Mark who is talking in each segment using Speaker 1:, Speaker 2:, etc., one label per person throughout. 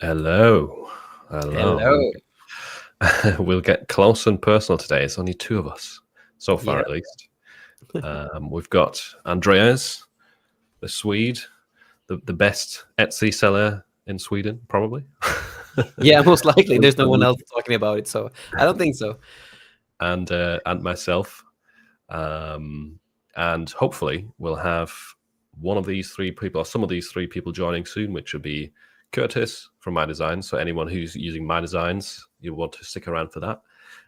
Speaker 1: Hello. Hello.
Speaker 2: Hello.
Speaker 1: We'll get close and personal today. It's only two of us, so far
Speaker 2: Yeah.
Speaker 1: at least. We've got Andreas, the Swede, the best Etsy seller in Sweden, probably.
Speaker 2: Yeah, most likely. There's no one else talking about it, so I don't think so.
Speaker 1: And myself. And hopefully we'll have one of these three people, or some of these three people joining soon, which would be Curtis from MyDesigns. So anyone who's using MyDesigns, you'll want to stick around for that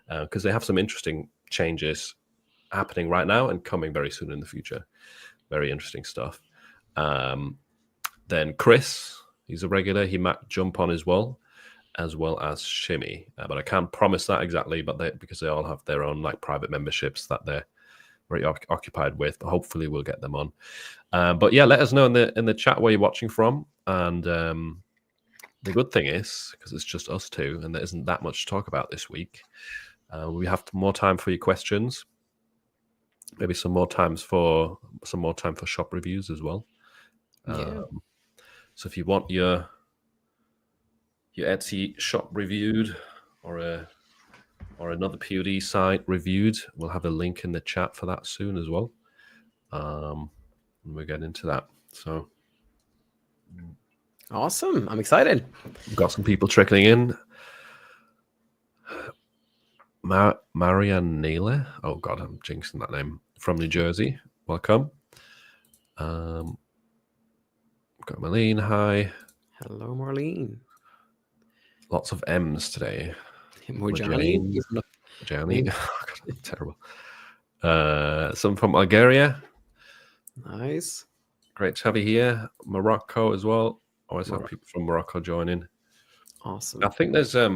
Speaker 1: because they have some interesting changes happening right now and coming very soon in the future. Very interesting stuff. Then Chris, he's a regular. He might jump on as well as Shimmy. But I can't promise that exactly, but because they all have their own like private memberships that they're very occupied with, but hopefully we'll get them on. But yeah, let us know in the chat where you're watching from. And the good thing is, because it's just us two and there isn't that much to talk about this week, we have more time for your questions. Maybe some more time for shop reviews as well.
Speaker 2: Yeah.
Speaker 1: So if you want your Etsy shop reviewed or another POD site reviewed, we'll have a link in the chat for that soon as well. And we'll get into that. So
Speaker 2: Awesome. I'm excited.
Speaker 1: we've got some people trickling in. Marianela. Oh God, I'm jinxing that name. From New Jersey. Welcome. Got Marlene. Hi.
Speaker 2: Hello, Marlene.
Speaker 1: Lots of M's today.
Speaker 2: Mojani.
Speaker 1: Johnny. Terrible. Some from Bulgaria.
Speaker 2: Nice.
Speaker 1: Great to have you here. Morocco as well. Always have people from Morocco joining.
Speaker 2: Awesome.
Speaker 1: I think there's I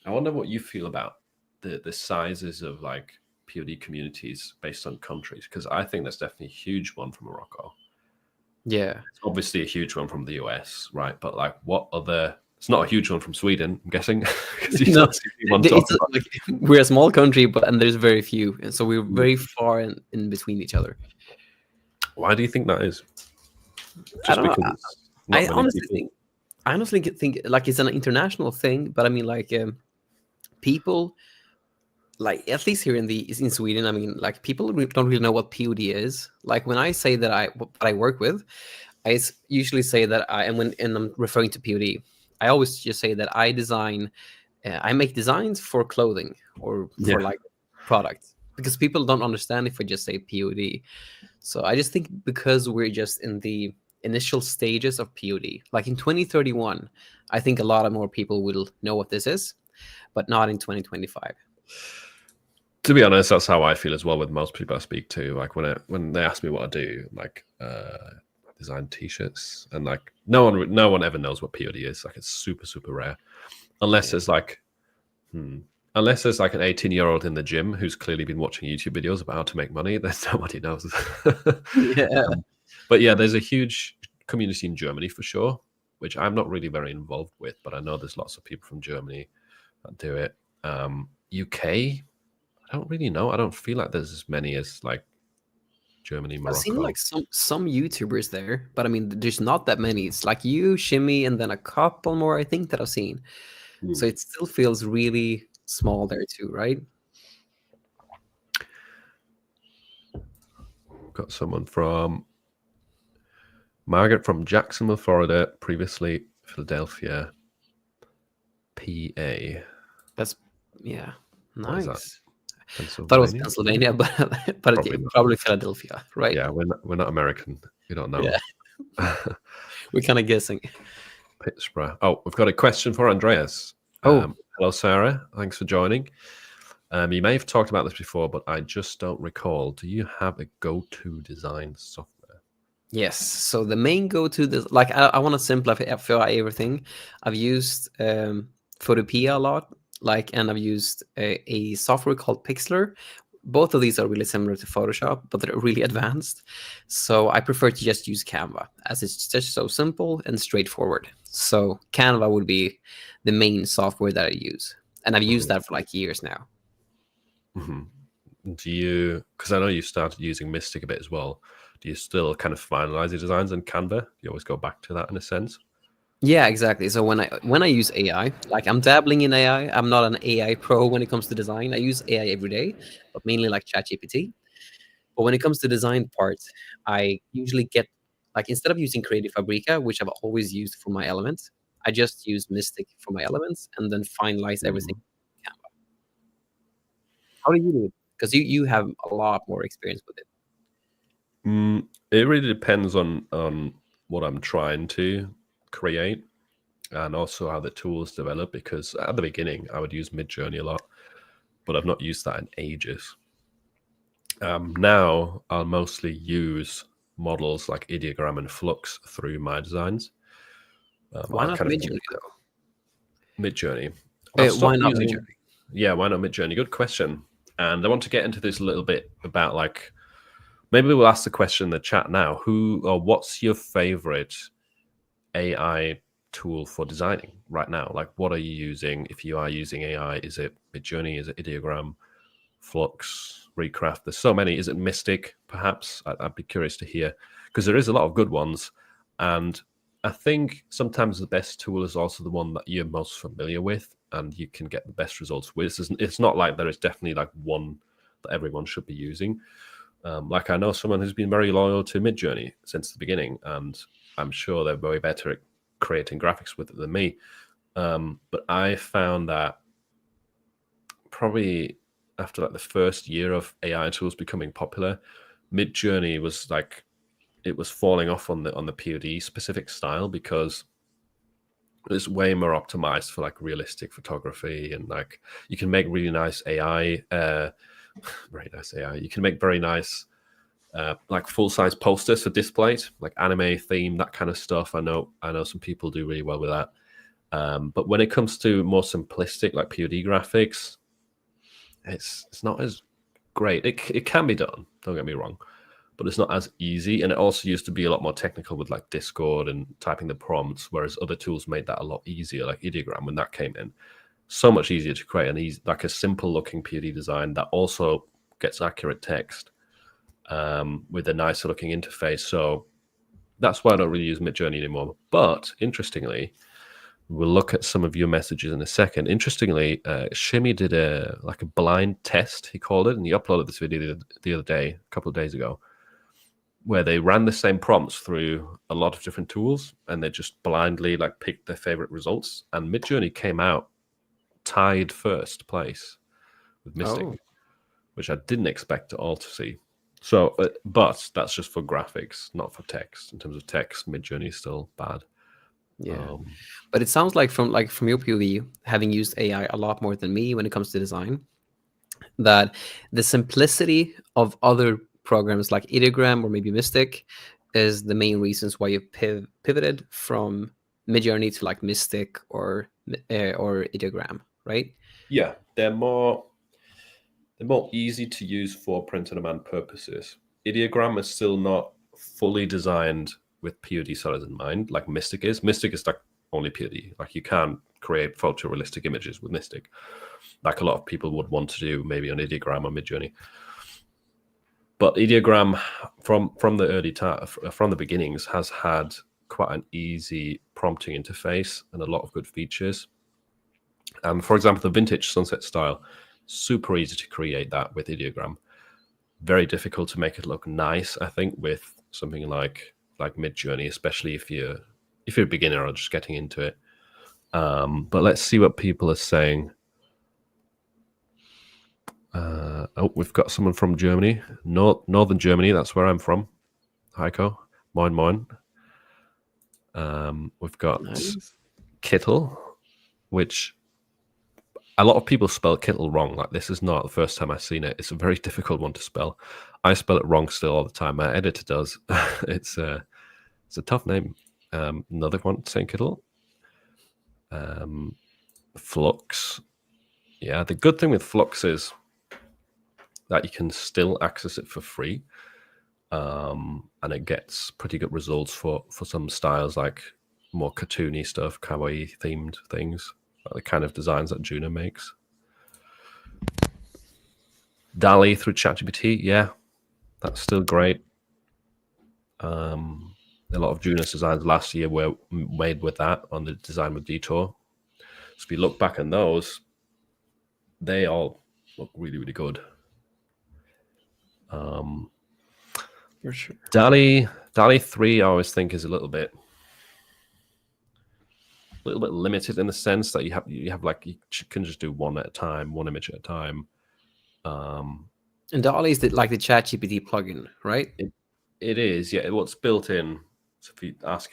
Speaker 1: wonder what you feel about the sizes of like POD communities based on countries, because I think there's definitely a huge one from Morocco.
Speaker 2: Yeah.
Speaker 1: It's obviously a huge one from the US, right? But like what other, it's not a huge one from Sweden, I'm guessing.
Speaker 2: No, like, we're a small country, and there's very few, and so we're very far in between each other.
Speaker 1: Why do you think that is?
Speaker 2: I don't know. I honestly think like it's an international thing, but I mean like people, like at least here in Sweden, I mean like people don't really know what POD is. Like when I say that what I work with, I usually say that and I'm referring to POD, I always just say that I design, I make designs for clothing or for like products, because people don't understand if I just say POD. So I just think because we're just in the initial stages of POD, like in 2031, I think a lot of more people will know what this is, but not in 2025.
Speaker 1: To be honest, that's how I feel as well with most people I speak to. Like when they ask me what I do, like design t-shirts, and like no one ever knows what POD is. Like it's super, super rare, unless there's like unless there's like an 18-year-old in the gym who's clearly been watching YouTube videos about how to make money. Then nobody knows.
Speaker 2: Yeah.
Speaker 1: But yeah, there's a huge community in Germany for sure, which I'm not really very involved with, but I know there's lots of people from Germany that do it. UK, I don't really know. I don't feel like there's as many as like Germany, Morocco.
Speaker 2: I've seen like some YouTubers there, but I mean, there's not that many. It's like you, Shimmy, and then a couple more, I think, that I've seen. So it still feels really small there too, right?
Speaker 1: Got someone from Margaret from Jacksonville, Florida, previously Philadelphia, PA.
Speaker 2: That's nice.
Speaker 1: I
Speaker 2: thought it was Pennsylvania, but probably Philadelphia, right?
Speaker 1: Yeah, we're not American. We don't know.
Speaker 2: Yeah. We're kind of guessing.
Speaker 1: Pittsburgh. Oh, we've got a question for Andreas. Hello, Sarah. Thanks for joining. You may have talked about this before, but I just don't recall. Do you have a go-to design software?
Speaker 2: Yes. So the main go-to, like I want to simplify everything. I've used Photopea a lot, and I've used a software called Pixlr. Both of these are really similar to Photoshop, but they're really advanced. So I prefer to just use Canva, as it's just so simple and straightforward. So Canva would be the main software that I use, and I've used that for like years now.
Speaker 1: Do you, because I know you started using Mystic a bit as well, do you still kind of finalize your designs in Canva? You always go back to that in a sense?
Speaker 2: Yeah, exactly. So when I use AI, like I'm dabbling in AI. I'm not an AI pro when it comes to design. I use AI every day, but mainly like ChatGPT. But when it comes to design parts, I usually get like instead of using Creative Fabrica, which I've always used for my elements, I just use Mystic for my elements and then finalize everything
Speaker 1: Mm.
Speaker 2: in Canva. How do you do it? Because you have a lot more experience with it.
Speaker 1: It really depends on what I'm trying to create, and also how the tools develop. Because at the beginning, I would use Midjourney a lot, but I've not used that in ages. Now I'll mostly use models like Ideogram and Flux through MyDesigns.
Speaker 2: Why
Speaker 1: I'll
Speaker 2: not
Speaker 1: kind of
Speaker 2: Midjourney though?
Speaker 1: Midjourney. I've
Speaker 2: Why
Speaker 1: stopped
Speaker 2: not
Speaker 1: using.
Speaker 2: Midjourney?
Speaker 1: Yeah, why not Midjourney? Good question. And I want to get into this a little bit about like maybe we'll ask the question in the chat now. Who or what's your favorite AI tool for designing right now? Like, what are you using? If you are using AI, is it Midjourney? Is it Ideogram, Flux, Recraft? There's so many. Is it Mystic? Perhaps I'd be curious to hear because there is a lot of good ones, and I think sometimes the best tool is also the one that you're most familiar with, and you can get the best results with. It's not like there is definitely like one that everyone should be using. Like I know someone who's been very loyal to Midjourney since the beginning, and I'm sure they're way better at creating graphics with it than me. But I found that probably after like the first year of AI tools becoming popular, Midjourney was like it was falling off on the POD specific style because it's way more optimized for like realistic photography, and like you can make really nice AI, very nice AI. You can make very nice like full size posters for displays, like anime theme, that kind of stuff. I know some people do really well with that. But when it comes to more simplistic like POD graphics, it's not as great. It can be done. Don't get me wrong, but it's not as easy. And it also used to be a lot more technical with like Discord and typing the prompts, whereas other tools made that a lot easier, like Ideogram when that came in. So much easier to create an easy, like a simple looking POD design that also gets accurate text with a nicer looking interface. So that's why I don't really use Midjourney anymore. But interestingly, we'll look at some of your messages in a second. Interestingly, Shimmy did a blind test, he called it, and he uploaded this video the other day, a couple of days ago, where they ran the same prompts through a lot of different tools, and they just blindly like picked their favorite results. And Midjourney came out tied first place with Mystic,
Speaker 2: Oh,
Speaker 1: which I didn't expect at all to see. So, but that's just for graphics, not for text. In terms of text, Midjourney is still bad.
Speaker 2: yeah. But it sounds like from your POV, having used AI a lot more than me when it comes to design, that the simplicity of other programs like Ideogram or maybe Mystic is the main reasons why you pivoted from Midjourney to like Mystic or Ideogram, right?
Speaker 1: Yeah, they're more easy to use for print-on-demand purposes. Ideogram is still not fully designed with POD sellers in mind, like Mystic is. Mystic is like only POD. Like you can't create photorealistic images with Mystic, like a lot of people would want to do maybe on Ideogram or Midjourney. But Ideogram, from the early time, from the beginnings, has had quite an easy prompting interface and a lot of good features. For example, the vintage sunset style, super easy to create that with Ideogram. Very difficult to make it look nice, I think, with something like Midjourney, especially if you're a beginner or just getting into it. But let's see what people are saying. We've got someone from Germany, northern Germany. That's where I'm from. Heiko, moin moin. We've got
Speaker 2: Nice.
Speaker 1: Kittel, which a lot of people spell Kittel wrong. Like this is not the first time I've seen it. It's a very difficult one to spell. I spell it wrong still all the time. My editor does. It's a tough name. Another one, Saint Kittel. Flux. Yeah, the good thing with Flux is that you can still access it for free. And it gets pretty good results for some styles, like more cartoony stuff, kawaii themed things, like the kind of designs that Juno makes. DALL-E through ChatGPT, yeah, that's still great. A lot of Junos designs last year were made with that on the Design with Detour. So if you look back on those, they all look really, really good.
Speaker 2: For sure.
Speaker 1: DALL-E 3, I always think is a little bit limited in the sense that you have like you can just do one at a time, one image at a time.
Speaker 2: And DALL-E is like the ChatGPT plugin, right?
Speaker 1: It is, yeah. What's built in. So if you ask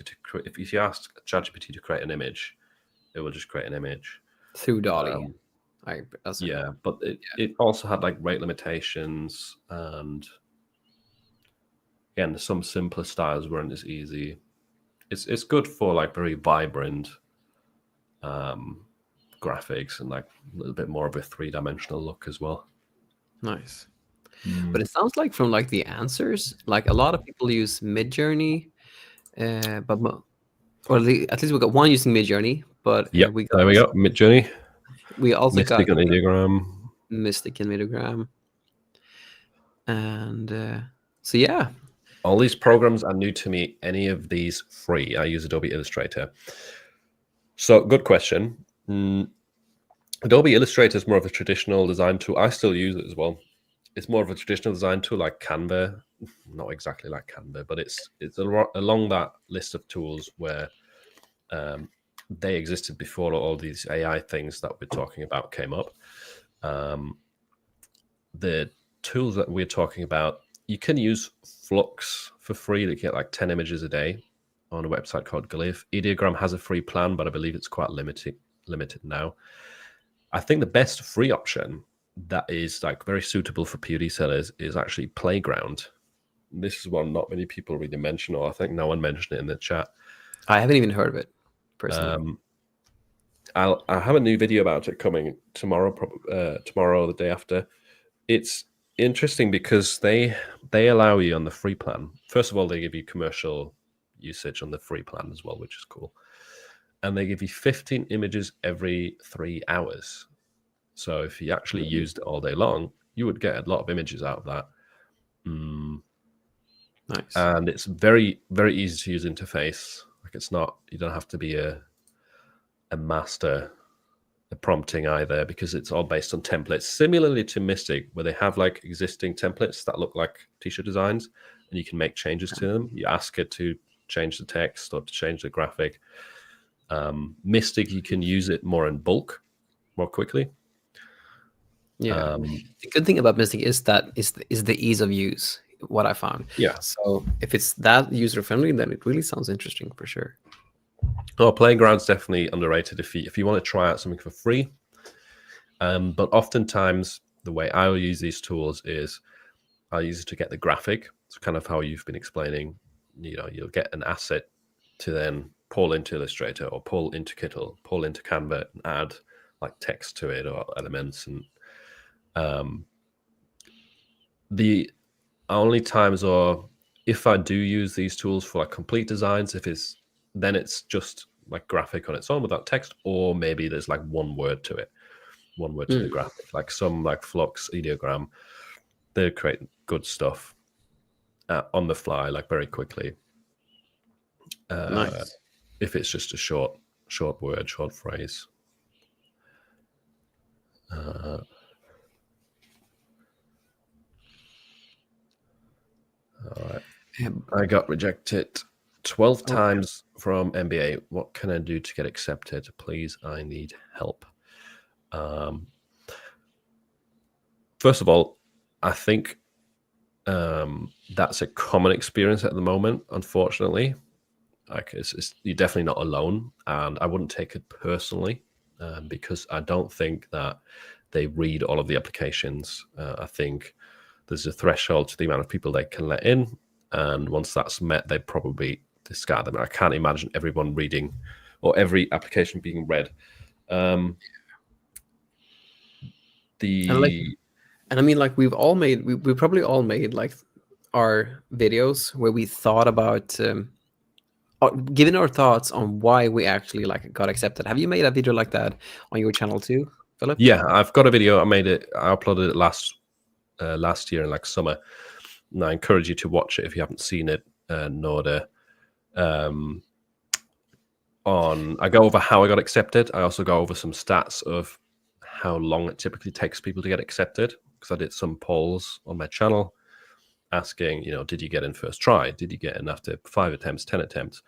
Speaker 1: ChatGPT to create an image, it will just create an image
Speaker 2: through DALL-E.
Speaker 1: Yeah, but it also had like rate limitations, and again, some simpler styles weren't as easy. It's good for like very vibrant graphics and like a little bit more of a 3-dimensional look as well.
Speaker 2: Nice. But it sounds like from like the answers, like a lot of people use Midjourney, at least we got one using Midjourney. But
Speaker 1: there we go, Midjourney.
Speaker 2: We also
Speaker 1: Mystic
Speaker 2: got
Speaker 1: and Ideogram.
Speaker 2: Mystic and Ideogram, and so yeah.
Speaker 1: All these programs are new to me. Any of these free? I use Adobe Illustrator. So, good question. Adobe Illustrator is more of a traditional design tool. I still use it as well. It's more of a traditional design tool like Canva. Not exactly like Canva, but it's along that list of tools where they existed before all these AI things that we're talking about came up. The tools that we're talking about, you can use Flux for free to get like 10 images a day on a website called Glyph. Ideogram has a free plan, but I believe it's quite limited now. I think the best free option that is like very suitable for POD sellers is actually Playground. This is one not many people really mention, or I think no one mentioned it in the chat.
Speaker 2: I haven't even heard of it personally.
Speaker 1: I have a new video about it coming tomorrow, tomorrow or the day after. It's interesting because they allow you on the free plan. First of all, they give you commercial usage on the free plan as well, which is cool. And they give you 15 images every 3 hours. So if you actually used it all day long, you would get a lot of images out of that.
Speaker 2: Nice.
Speaker 1: And it's very, very easy to use interface. Like it's not, you don't have to be a master at prompting either, because it's all based on templates, similarly to Mystic, where they have like existing templates that look like t-shirt designs, and you can make changes to them. You ask it to change the text or to change the graphic. Mystic, you can use it more in bulk, more quickly.
Speaker 2: Yeah. The good thing about Mystic is that is the ease of use, what I found.
Speaker 1: Yeah.
Speaker 2: So if it's that user friendly, then it really sounds interesting for sure.
Speaker 1: Oh, Playground's definitely underrated if you want to try out something for free. But oftentimes the way I will use these tools is I'll use it to get the graphic. It's kind of how you've been explaining. You know, you'll get an asset to then pull into Illustrator or pull into Kittle, pull into Canva, and add like text to it or elements. And the only times, or if I do use these tools for like complete designs, then it's just like graphic on its own without text, or maybe there's like one word to the graphic, like some like Flux, Ideogram, they create good stuff on the fly, like very quickly.
Speaker 2: Nice.
Speaker 1: If it's just a short word, short phrase. All right. I got rejected 12 times from MBA. What can I do to get accepted? Please, I need help. First of all, I think that's a common experience at the moment, unfortunately. Like you're definitely not alone, and I wouldn't take it personally because I don't think that they read all of the applications. I think there's a threshold to the amount of people they can let in, and once that's met, they probably discard them. I can't imagine everyone reading or every application being read.
Speaker 2: And I mean, like we probably all made like our videos where we thought about giving our thoughts on why we actually like got accepted. Have you made a video like that on your channel too, Philip?
Speaker 1: Yeah, I've got a video. I uploaded it last year in like summer, and I encourage you to watch it if you haven't seen it, nor to I go over how I got accepted. I also go over some stats of how long it typically takes people to get accepted, because I did some polls on my channel asking, did you get in first try? Did you get in after 5 attempts, 10 attempts?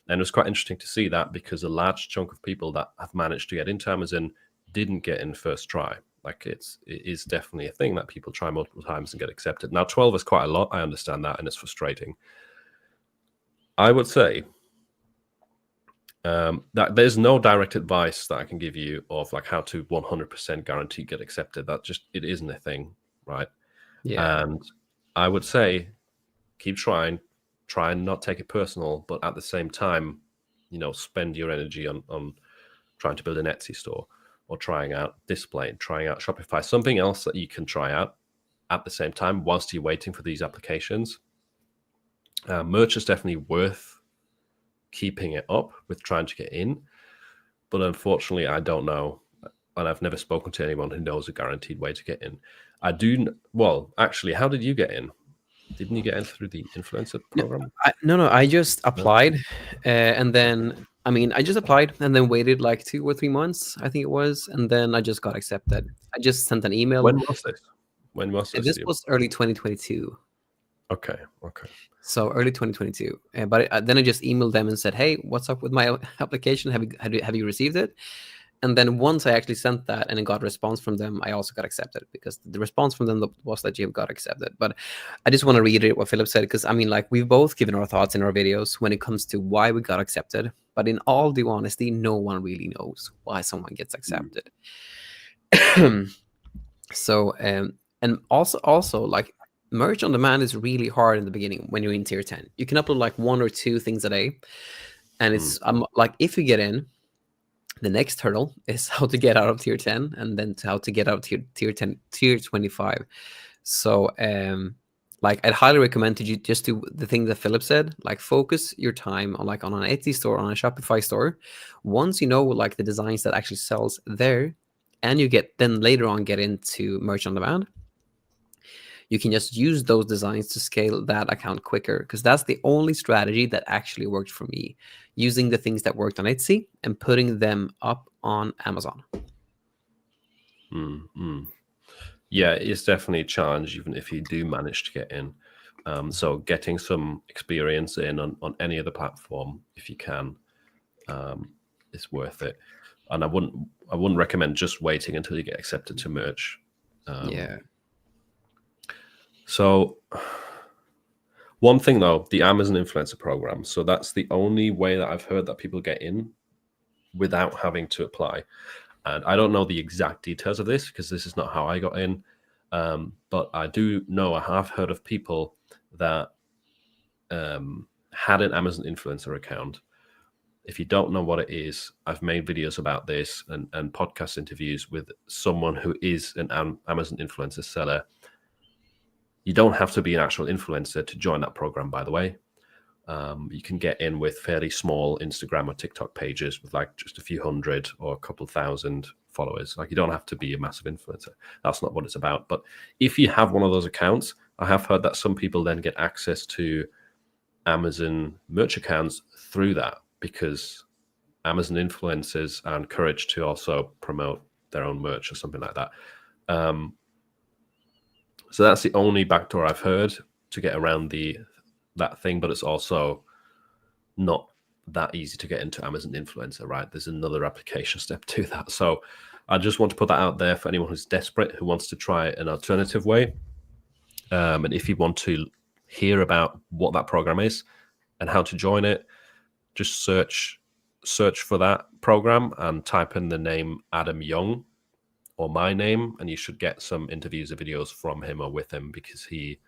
Speaker 1: And it was quite interesting to see that, because a large chunk of people that have managed to get into Amazon didn't get in first try. Like it is definitely a thing that people try multiple times and get accepted. Now, 12 is quite a lot. I understand that, and it's frustrating. I would say that there's no direct advice that I can give you of like how to 100% guarantee get accepted. It isn't a thing, right?
Speaker 2: Yeah.
Speaker 1: And I would say keep trying, try and not take it personal, but at the same time, spend your energy on trying to build an Etsy store, or trying out Display, trying out Shopify, something else that you can try out at the same time whilst you're waiting for these applications. Merch is definitely worth keeping it up with trying to get in, but unfortunately I don't know, and I've never spoken to anyone who knows a guaranteed way to get in. Actually, how did you get in? Didn't you get in through the influencer program?
Speaker 2: No, I just applied, and then I just applied and then waited like 2 or 3 months, I think it was, and then I just got accepted. I just sent an email.
Speaker 1: When was this?
Speaker 2: This was early 2022.
Speaker 1: Okay.
Speaker 2: So early 2022, but then I just emailed them and said, "Hey, what's up with my application? Have you received it?" And then once I actually sent that and I got a response from them, I also got accepted, because the response from them was that you got accepted. But I just want to reiterate what Philip said, because we've both given our thoughts in our videos when it comes to why we got accepted. But in all due honesty, no one really knows why someone gets accepted. So, and also like, merch on demand is really hard in the beginning when you're in tier 10. You can upload like 1 or 2 things a day. And it's like, if you get in, the next hurdle is how to get out of tier 10, and then how to get out of tier 25. So like, I'd highly recommend you just do the thing that Philip said, like focus your time on an Etsy store, on a Shopify store. Once you know like the designs that actually sells there, and you then later on get into merch on demand, you can just use those designs to scale that account quicker, because that's the only strategy that actually worked for me, using the things that worked on Etsy and putting them up on Amazon.
Speaker 1: Yeah, it's definitely a challenge, even if you do manage to get in. So getting some experience in on any other platform, if you can, is worth it. And I wouldn't recommend just waiting until you get accepted to merch.
Speaker 2: Yeah.
Speaker 1: So one thing though, the Amazon influencer program. So that's the only way that I've heard that people get in without having to apply. And I don't know the exact details of this, because this is not how I got in. But I do know, I have heard of people that had an Amazon influencer account. If you don't know what it is, I've made videos about this and podcast interviews with someone who is an Amazon influencer seller. You don't have to be an actual influencer to join that program, by the way. You can get in with fairly small Instagram or TikTok pages with like just a few hundred or a couple thousand followers. Like, you don't have to be a massive influencer. That's not what it's about. But if you have one of those accounts, I have heard that some people then get access to Amazon merch accounts through that, because Amazon influencers are encouraged to also promote their own merch or something like that. So that's the only backdoor I've heard to get around that thing, but it's also not that easy to get into Amazon influencer, right? There's another application step to that. So I just want to put that out there for anyone who's desperate, who wants to try an alternative way. And if you want to hear about what that program is and how to join it, just search for that program and type in the name Adam Young or my name, and you should get some interviews or videos from him or with him, because he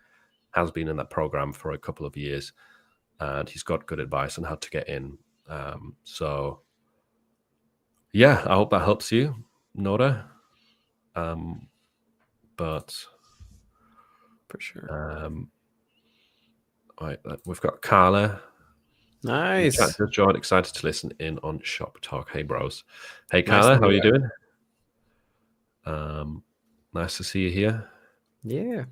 Speaker 1: has been in that program for a couple of years and he's got good advice on how to get in. So yeah, I hope that helps you, Nora. But
Speaker 2: for sure.
Speaker 1: Right, we've got Carla.
Speaker 2: Nice.
Speaker 1: Just joined, excited to listen in on Shop Talk. Hey, bros. Hey, Carla, nice, how are you doing? Nice to see you here.
Speaker 2: Yeah.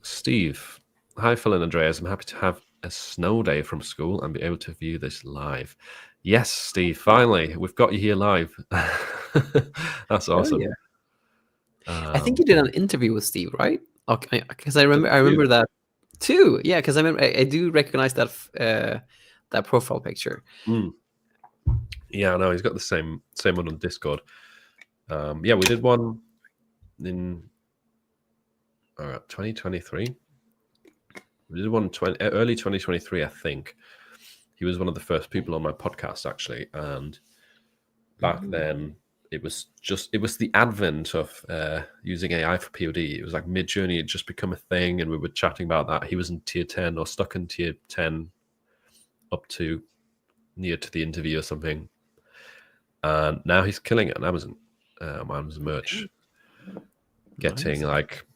Speaker 1: Steve. Hi, Phil and Andreas. I'm happy to have a snow day from school and be able to view this live. Yes, Steve, finally, we've got you here live. That's awesome.
Speaker 2: Yeah. I think you did an interview with Steve, right? Okay, because I remember that too. Yeah, because I do recognize that that profile picture.
Speaker 1: Yeah, no, he's got the same one on Discord. Yeah, we did one in 2023. We did one early 2023, I think. He was one of the first people on my podcast, actually, and back then it was the advent of using AI for POD. It was like Mid-Journey had just become a thing, and we were chatting about that. He was in tier 10 or stuck in tier 10 up to near to the interview or something, and now he's killing it on Amazon. Amazon merch, getting like,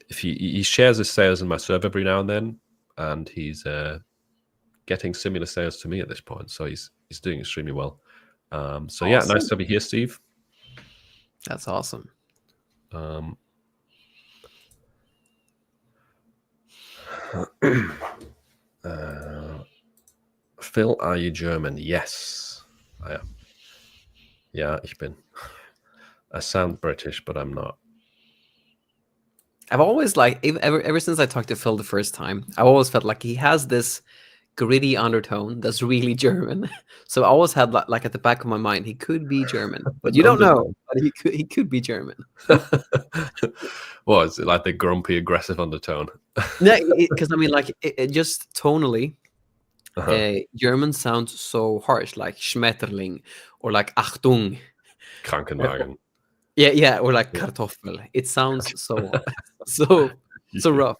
Speaker 1: if he shares his sales in my server every now and then, and he's getting similar sales to me at this point. So he's doing extremely well. So awesome. Yeah, nice to have you here, Steve.
Speaker 2: That's awesome.
Speaker 1: Phil, are you German? Yes, I am. Yeah, ich bin. I sound British, but I'm not.
Speaker 2: I've always ever since I talked to Phil the first time, I always felt like he has this gritty undertone that's really German. So I always had like at the back of my mind, he could be German, but you don't know. But he could be German.
Speaker 1: What is it, like the grumpy, aggressive undertone?
Speaker 2: No, because I mean, like it just tonally, German sounds so harsh, like Schmetterling or like Achtung,
Speaker 1: Krankenwagen.
Speaker 2: Yeah, or like Kartoffel. It sounds so rough,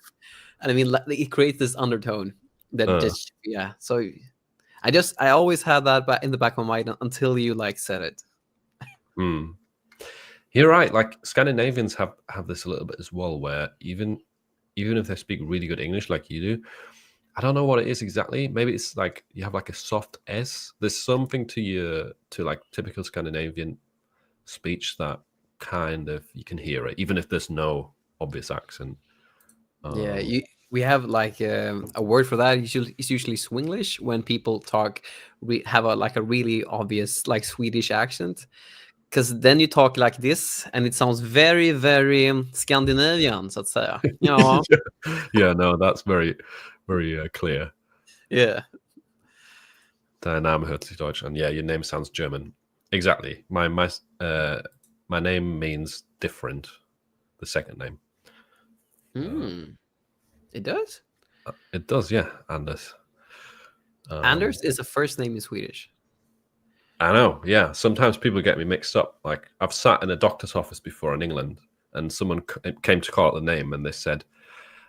Speaker 2: and I mean, like, it creates this undertone that just So I always had that in the back of my mind until you like said it.
Speaker 1: You're right. Like Scandinavians have this a little bit as well, where even if they speak really good English like you do, I don't know what it is exactly. Maybe it's like you have like a soft S. There's something to like typical Scandinavian speech that kind of, you can hear it even if there's no obvious accent.
Speaker 2: We have like a word for that. It's usually Swinglish, when people talk have a really obvious like Swedish accent, because then you talk like this and it sounds very, very Scandinavian, så att säga.
Speaker 1: Yeah, no, that's very, very clear.
Speaker 2: Yeah.
Speaker 1: Dein Name hört sich Deutsch an. Yeah, your name sounds German. Exactly. My name means different. The second name.
Speaker 2: It does?
Speaker 1: It does, yeah. Anders.
Speaker 2: Anders is a first name in Swedish.
Speaker 1: I know, yeah. Sometimes people get me mixed up. Like, I've sat in a doctor's office before in England, and someone came to call out the name, and they said,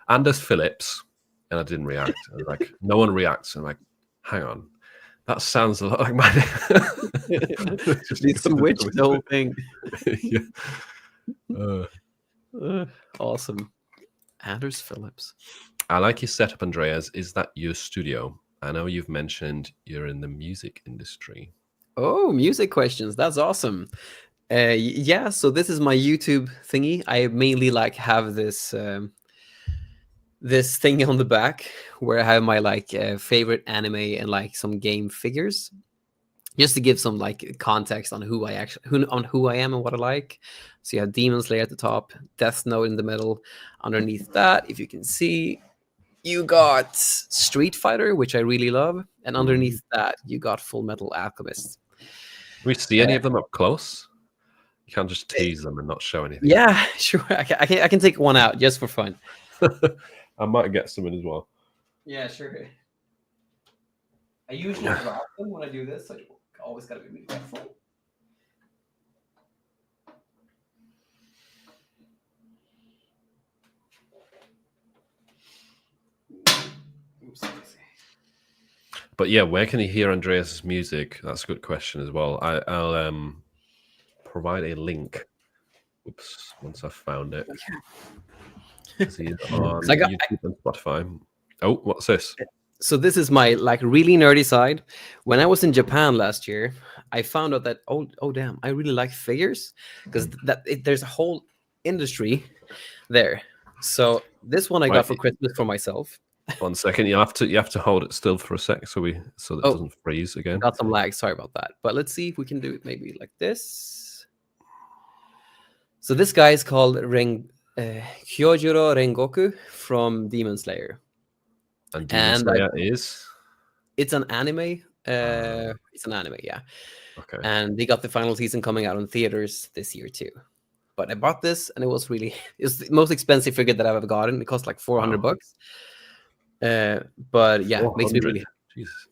Speaker 1: Anders Phillips, and I didn't react. I was like, no one reacts. I'm like, hang on. That sounds a lot like my name.
Speaker 2: They switched the whole thing. Awesome. Anders Phillips.
Speaker 1: I like your setup, Andreas. Is that your studio? I know you've mentioned you're in the music industry.
Speaker 2: Oh, music questions. That's awesome. Yeah, so this is my YouTube thingy. I mainly like have this this thing on the back where I have my like favorite anime and like some game figures, just to give some like context on who I am and what I like. So you have Demon Slayer at the top, Death Note in the middle. Underneath that, if you can see, you got Street Fighter, which I really love, and underneath that you got Full Metal Alchemist.
Speaker 1: We see any of them up close? You can't just tease them and not show anything.
Speaker 2: Yeah, sure. I can take one out just for fun.
Speaker 1: I might get some in as well.
Speaker 2: Yeah, sure. I usually drop them when I do this, so you always gotta be really careful.
Speaker 1: But yeah, where can you hear Andreas' music? That's a good question as well. I'll provide a link. Oops, once I've found it. See it on YouTube and Spotify. Oh, what's this?
Speaker 2: So this is my like really nerdy side. When I was in Japan last year, I found out that oh damn, I really like figures, because there's a whole industry there. So this one I got for Christmas for myself.
Speaker 1: 1 second. You have to hold it still for a sec so it doesn't freeze again.
Speaker 2: Got some lag. Sorry about that. But let's see if we can do it maybe like this. So this guy is called Kyojuro Rengoku from Demon Slayer.
Speaker 1: And Demon Slayer is?
Speaker 2: It's an anime. It's an anime, yeah.
Speaker 1: Okay.
Speaker 2: And they got the final season coming out in theaters this year too. But I bought this, and it's the most expensive figure that I've ever gotten. It cost like $400. But yeah, it makes me really
Speaker 1: Jesus.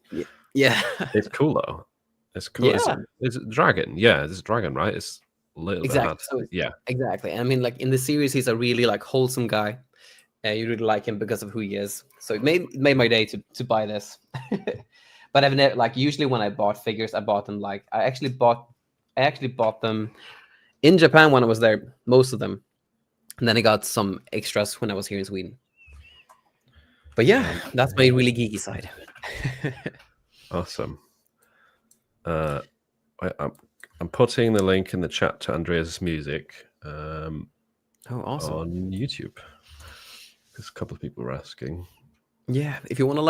Speaker 2: Yeah.
Speaker 1: It's cool though. It's cool.
Speaker 2: Yeah.
Speaker 1: It's a dragon. Yeah, it's a dragon, right? It's a little bit hard.
Speaker 2: So
Speaker 1: yeah.
Speaker 2: Exactly. I mean, like in the series, he's a really like wholesome guy. You really like him because of who he is. So it made my day to buy this. But I've never, like, usually when I bought figures, I bought them like I actually bought them in Japan when I was there, most of them, and then I got some extras when I was here in Sweden. But yeah, that's my really geeky side.
Speaker 1: Awesome. I'm putting the link in the chat to Andreas' music.
Speaker 2: Oh, awesome.
Speaker 1: On YouTube, because a couple of people were asking.
Speaker 2: Yeah, if you want to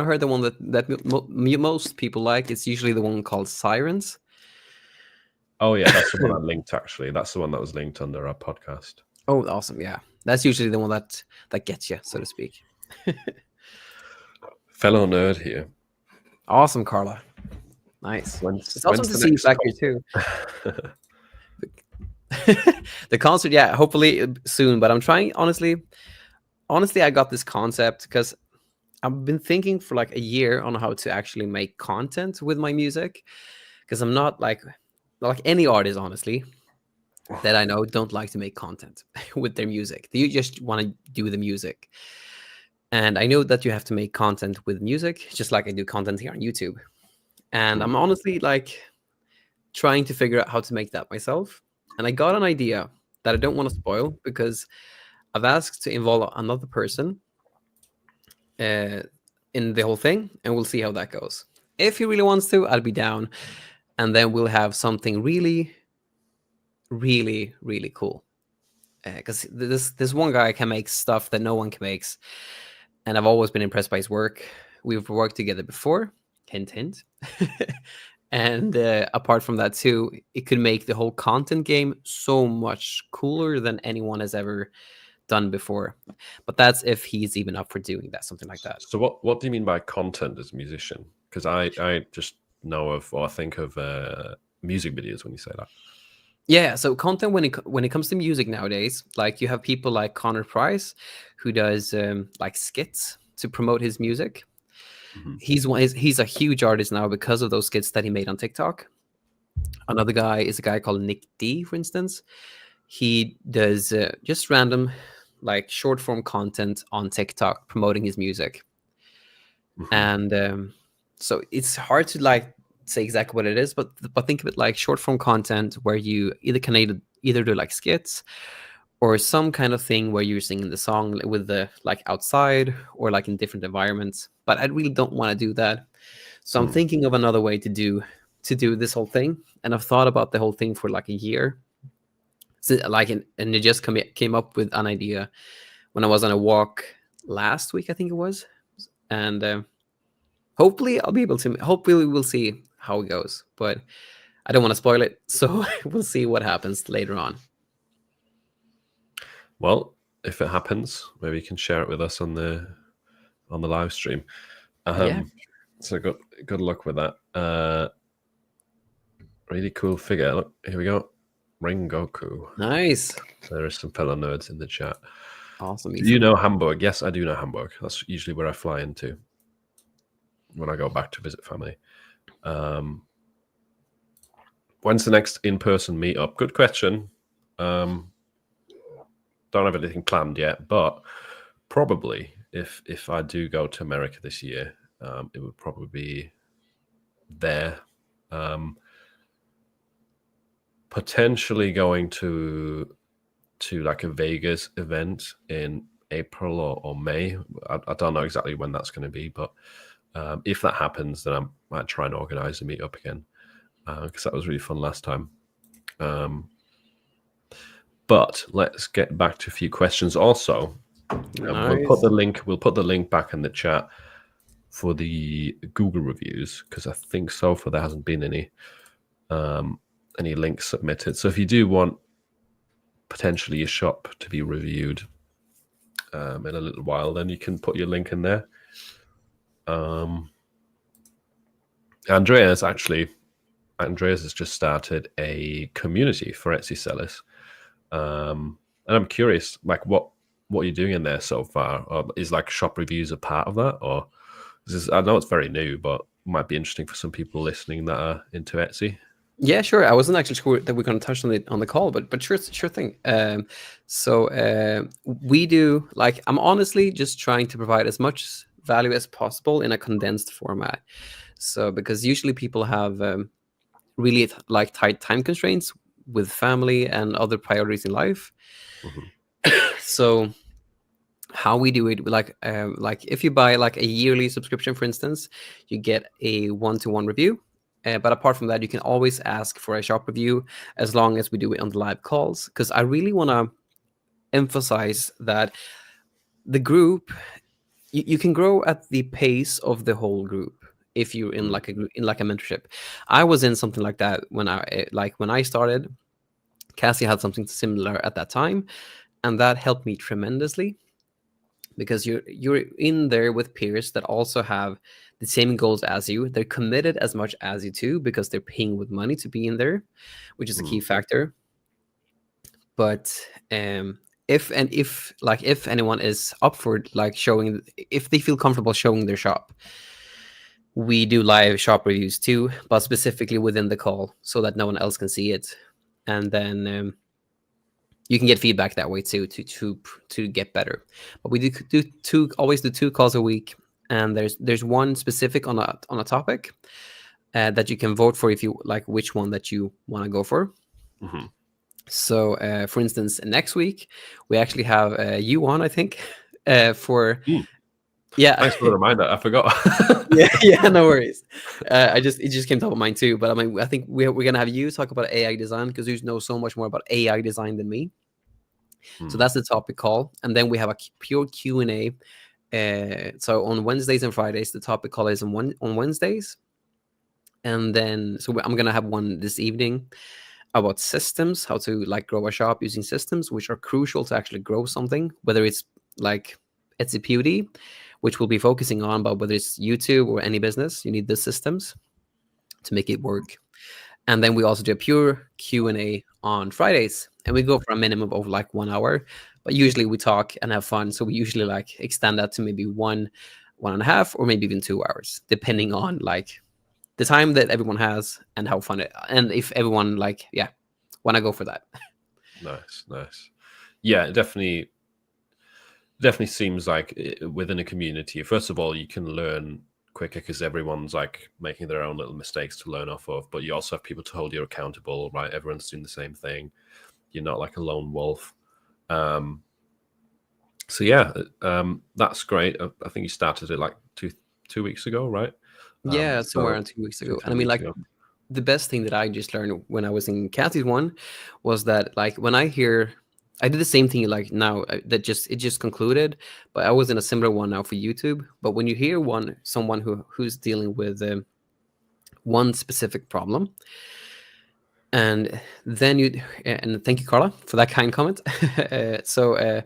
Speaker 2: hear the one that most people like, it's usually the one called Sirens.
Speaker 1: Oh yeah, that's the one I linked. Actually, that's the one that was linked under our podcast.
Speaker 2: Oh, awesome! Yeah, that's usually the one that gets you, so to speak.
Speaker 1: Fellow nerd here.
Speaker 2: Awesome, Carla. Nice. It's awesome to see you back here too. The concert, yeah, hopefully soon. But I'm trying, honestly, I got this concept because I've been thinking for like a year on how to actually make content with my music, because I'm not like any artist, honestly, that I know don't like to make content with their music. They just want to do the music. And I know that you have to make content with music, just like I do content here on YouTube. And I'm honestly like trying to figure out how to make that myself. And I got an idea that I don't want to spoil, because I've asked to involve another person in the whole thing, and we'll see how that goes. If he really wants to, I'll be down, and then we'll have something really, really, really cool. Because this one guy can make stuff that no one can make, and I've always been impressed by his work. We've worked together before, hint, hint. And apart from that too, it could make the whole content game so much cooler than anyone has ever done before. But that's if he's even up for doing that, something like that.
Speaker 1: So what do you mean by content as a musician? Because I just know of, or I think of music videos when you say that.
Speaker 2: Yeah, so content when it comes to music nowadays, like you have people like Connor Price, who does like skits to promote his music. Mm-hmm. He's a huge artist now because of those skits that he made on TikTok. Another guy is a guy called Nick D, for instance. He does just random like short form content on TikTok promoting his music. Mm-hmm. And so it's hard to like say exactly what it is, but think of it like short form content where you either do like skits or some kind of thing where you're singing the song with the like outside or like in different environments. But I really don't want to do that. So I'm thinking of another way to do this whole thing. And I've thought about the whole thing for like a year. So like, and it just came up with an idea when I was on a walk last week, I think it was. And hopefully I'll be able to, hopefully we'll see how it goes, but I don't want to spoil it. So we'll see what happens later on.
Speaker 1: Well, if it happens, maybe you can share it with us on the live stream.
Speaker 2: Yeah.
Speaker 1: So good luck with that. Really cool figure. Look, here we go. Rengoku.
Speaker 2: Nice.
Speaker 1: There are some fellow nerds in the chat.
Speaker 2: Awesome.
Speaker 1: Do you know Hamburg? Yes, I do know Hamburg. That's usually where I fly into when I go back to visit family. When's the next in-person meetup? Good question. Don't have anything planned yet, but probably if I do go to America this year, it would probably be there. Potentially going to like a Vegas event in April or May. I don't know exactly when that's going to be, but if that happens, then I might try and organize a meetup again, because that was really fun last time. But let's get back to a few questions. Also, We'll put the link. We'll put the link back in the chat for the Google reviews, because I think so far there hasn't been any links submitted. So if you do want potentially your shop to be reviewed in a little while, then you can put your link in there. Andreas has just started a community for Etsy sellers, and I'm curious, like what you're doing in there so far. Is like shop reviews a part of that, or I know it's very new, but it might be interesting for some people listening that are into Etsy.
Speaker 2: Yeah, sure. I wasn't actually sure that we're going to touch on it on the call, but sure thing. So we do, like, I'm honestly just trying to provide as much value as possible in a condensed format. So because usually people have really like tight time constraints with family and other priorities in life. So how we do it, like if you buy like a yearly subscription, for instance, you get a 1-to-1 review. But apart from that, you can always ask for a shop review as long as we do it on the live calls. Because I really want to emphasize that the group, you can grow at the pace of the whole group if you're in like a mentorship. I was in something like that when I started. Cassie had something similar at that time, and that helped me tremendously, because you're in there with peers that also have the same goals as you. They're committed as much as you too, because they're paying with money to be in there, which is a key factor. But if anyone is up for like showing, if they feel comfortable showing their shop, we do live shop reviews too, but specifically within the call so that no one else can see it. And then you can get feedback that way too, to get better. But we always do 2 calls a week, and there's one specific on a topic that you can vote for if you like which one that you want to go for. So for instance, next week we actually have you on, I think, for yeah.
Speaker 1: Thanks for the reminder. I forgot.
Speaker 2: yeah, no worries. It just came top of mind too. But I mean, I think we're gonna have you talk about AI design, because you know so much more about AI design than me. So that's the topic call, and then we have a pure Q&A. So on Wednesdays and Fridays, the topic call is on Wednesdays, and then I'm gonna have one this evening about systems, how to like grow a shop using systems, which are crucial to actually grow something, whether it's like Etsy POD, which we'll be focusing on, but whether it's YouTube or any business, you need the systems to make it work. And then we also do a pure Q&A on Fridays, and we go for a minimum of like 1 hour, but usually we talk and have fun. So we usually like extend that to maybe 1.5, or maybe even 2 hours, depending on like the time that everyone has and how fun and if everyone like, want to go for that.
Speaker 1: Nice. Yeah, definitely seems like within a community, first of all, you can learn quicker because everyone's like making their own little mistakes to learn off of, but you also have people to hold you accountable, right? Everyone's doing the same thing. You're not like a lone wolf. So yeah, that's great. I think you started it like two weeks ago, right?
Speaker 2: Yeah, somewhere around 2 weeks ago. And I mean, like, the best thing that I just learned when I was in Cassie's one was that, like, when I did the same thing like now it just concluded, but I was in a similar one now for YouTube. But when you hear someone who's dealing with one specific problem, and then and thank you, Carla, for that kind comment. So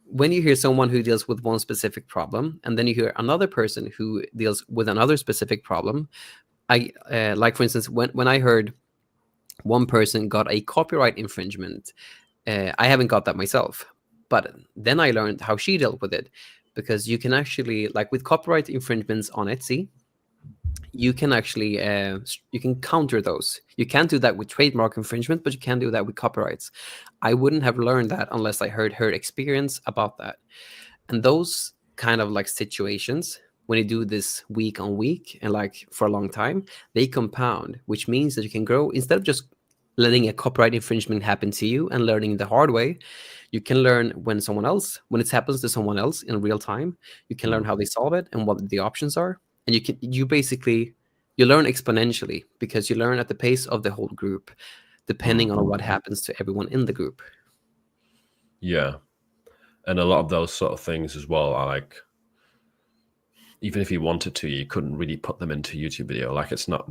Speaker 2: when you hear someone who deals with one specific problem, and then you hear another person who deals with another specific problem, I like, for instance, when I heard one person got a copyright infringement, I haven't got that myself, but then I learned how she dealt with it, because you can actually, like with copyright infringements on Etsy, you can actually you can counter those. You can't do that with trademark infringement, but you can do that with copyrights. I wouldn't have learned that unless I heard her experience about that. And those kind of like situations, when you do this week on week and like for a long time, they compound, which means that you can grow. Instead of just letting a copyright infringement happen to you and learning the hard way, you can learn when it happens to someone else in real time. You can learn how they solve it and what the options are. And you learn exponentially, because you learn at the pace of the whole group, depending on what happens to everyone in the group.
Speaker 1: Yeah. And a lot of those sort of things as well are like, even if you wanted to, you couldn't really put them into YouTube video. Like, it's not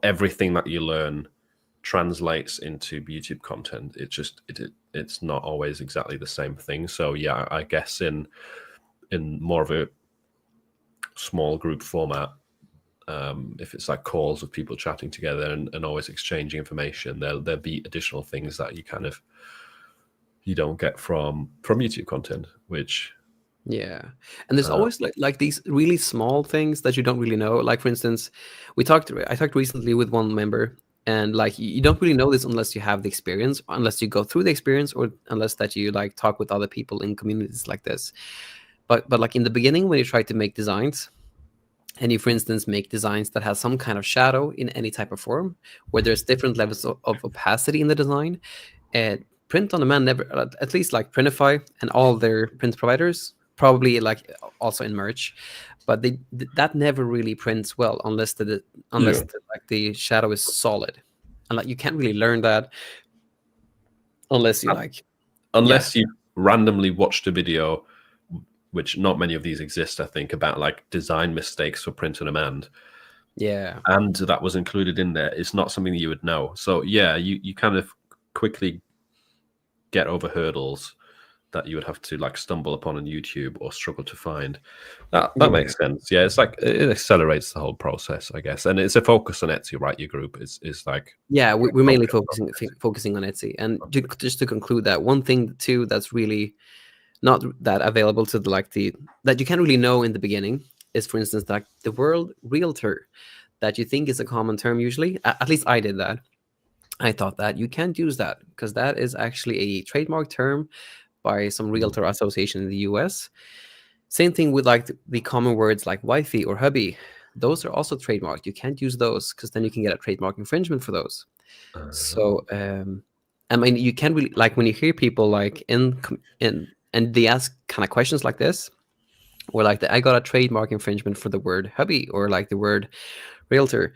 Speaker 1: everything that you learn translates into YouTube content. It's not always exactly the same thing. So yeah, I guess in more of a small group format, if it's like calls of people chatting together and always exchanging information, there'll be additional things that you don't get from YouTube content, which
Speaker 2: Yeah, and there's always like these really small things that you don't really know. Like, for instance, I talked recently with one member, and like you don't really know this unless you have the experience, unless you go through the experience, or unless that you like talk with other people in communities like this. But like in the beginning, when you try to make designs, and you, for instance, make designs that has some kind of shadow in any type of form, where there's different levels of opacity in the design, and Print on Demand never, at least like Printify and all their print providers, probably like also in merch, but that never really prints well unless like the shadow is solid, and like you can't really learn that unless you like
Speaker 1: you randomly watched a video, which not many of these exist, I think, about like design mistakes for Print on Demand.
Speaker 2: Yeah,
Speaker 1: and that was included in there. It's not something that you would know. So yeah, you kind of quickly get over hurdles that you would have to like stumble upon on YouTube or struggle to find. That makes sense. Yeah, it's like it accelerates the whole process, I guess. And it's a focus on Etsy, right? Your group is like,
Speaker 2: yeah, we're mainly focusing on Etsy. And just to conclude that, one thing too that's really not that available to that you can't really know in the beginning is, for instance, like the word realtor, that you think is a common term usually. At least I did that. I thought that you can't use that because that is actually a trademark term by some realtor association in the US. Same thing with like the common words like wifey or hubby. Those are also trademarked. You can't use those because then you can get a trademark infringement for those. So I mean, you can't really, like, when you hear people like in and they ask kind of questions like this, or like I got a trademark infringement for the word hubby or like the word realtor.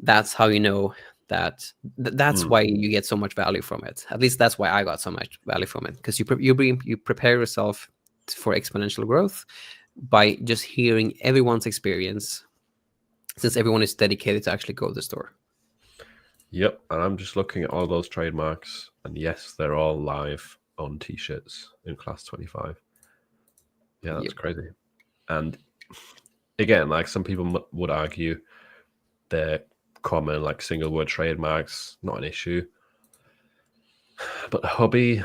Speaker 2: That's how you know that that's why you get so much value from it. At least that's why I got so much value from it, because you prepare yourself for exponential growth by just hearing everyone's experience, since everyone is dedicated to actually go to the store.
Speaker 1: Yep, and I'm just looking at all those trademarks, and yes, they're all live on T-shirts in Class 25. Yeah, that's crazy. And again, like some people would argue, they're common, like single word trademarks, not an issue. But hubby,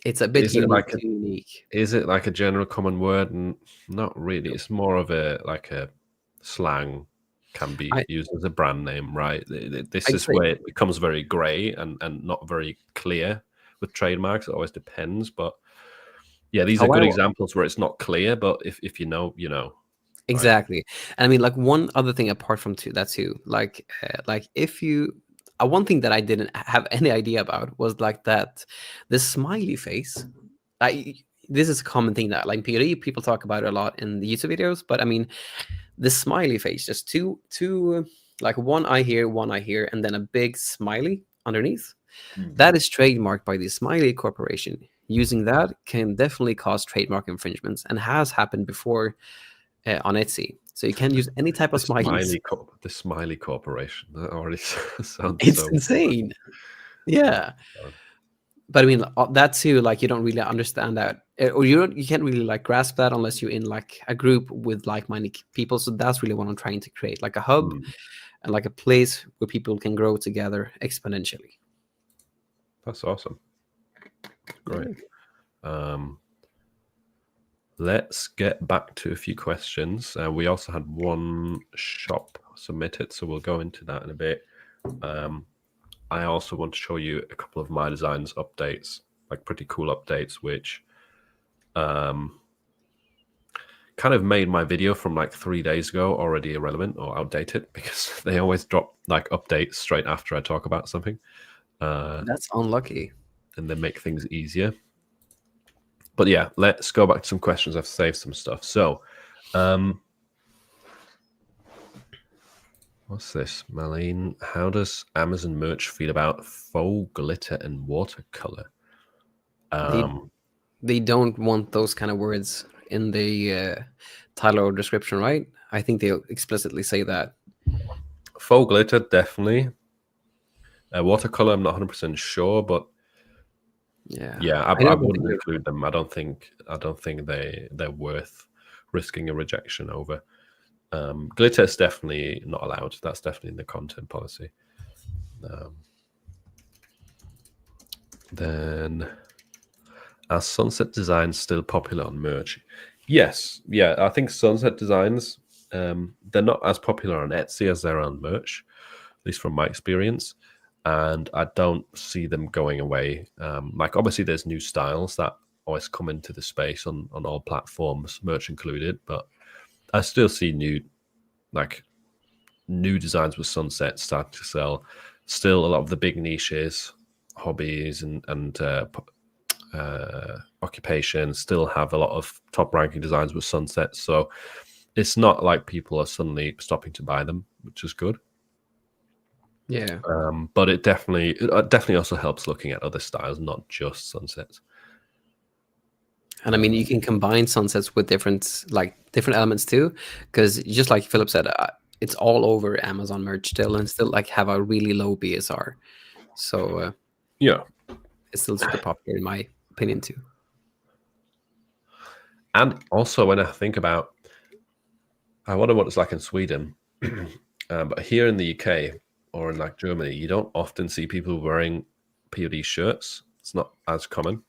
Speaker 2: it's a bit unique.
Speaker 1: Is it like a general common word? And not really. It's more of a slang, can be used as a brand name, right? This is where it becomes very gray and not very clear with trademarks. It always depends, but yeah, these are good examples where it's not clear, but if you know, you know.
Speaker 2: Exactly. Right? And I mean, like, one other thing apart from that too, like if you, one thing that I didn't have any idea about was like that the smiley face. This is a common thing that like people talk about it a lot in the YouTube videos, but I mean, the smiley face, just two like one eye here, and then a big smiley underneath. That is trademarked by the Smiley Corporation. Using that can definitely cause trademark infringements, and has happened before on Etsy. So you can use any type of smileys.
Speaker 1: The Smiley Corporation. That already sounds
Speaker 2: insane. Yeah. But I mean, that too, like, you don't really understand that, or you can't really like grasp that unless you're in like a group with like-minded people. So that's really what I'm trying to create, like a hub and like a place where people can grow together exponentially.
Speaker 1: That's awesome. Great. Let's get back to a few questions. We also had one shop submitted, so we'll go into that in a bit. I also want to show you a couple of MyDesigns updates, like pretty cool updates, which kind of made my video from like 3 days ago already irrelevant or outdated, because they always drop like updates straight after I talk about something.
Speaker 2: That's unlucky.
Speaker 1: And they make things easier. But yeah, let's go back to some questions. I've saved some stuff. So, what's this? Marlene, how does Amazon merch feel about faux glitter and watercolor?
Speaker 2: they don't want those kind of words in the title or description, right? I think they explicitly say that.
Speaker 1: Faux glitter, definitely. Watercolor, I'm not 100% sure, but yeah, I wouldn't include them. I don't think they're worth risking a rejection over. Glitter is definitely not allowed. That's definitely in the content policy. Then, are sunset designs still popular on merch? Yes, yeah, I think sunset designs, they're not as popular on Etsy as they're on merch, at least from my experience. And I don't see them going away. Like, obviously, there's new styles that always come into the space on all platforms, merch included. But I still see new designs with sunset start to sell. Still, a lot of the big niches, hobbies and occupations still have a lot of top ranking designs with sunsets. So it's not like people are suddenly stopping to buy them, which is good.
Speaker 2: Yeah.
Speaker 1: But it definitely also helps looking at other styles, not just sunsets.
Speaker 2: And I mean, you can combine sunsets with different elements too, because just like Philip said, it's all over Amazon merch still, and still like have a really low BSR. So
Speaker 1: yeah,
Speaker 2: it's still super popular in my opinion too.
Speaker 1: And also, when I think about, I wonder what it's like in Sweden, but here in the UK or in like Germany, you don't often see people wearing POD shirts. It's not as common.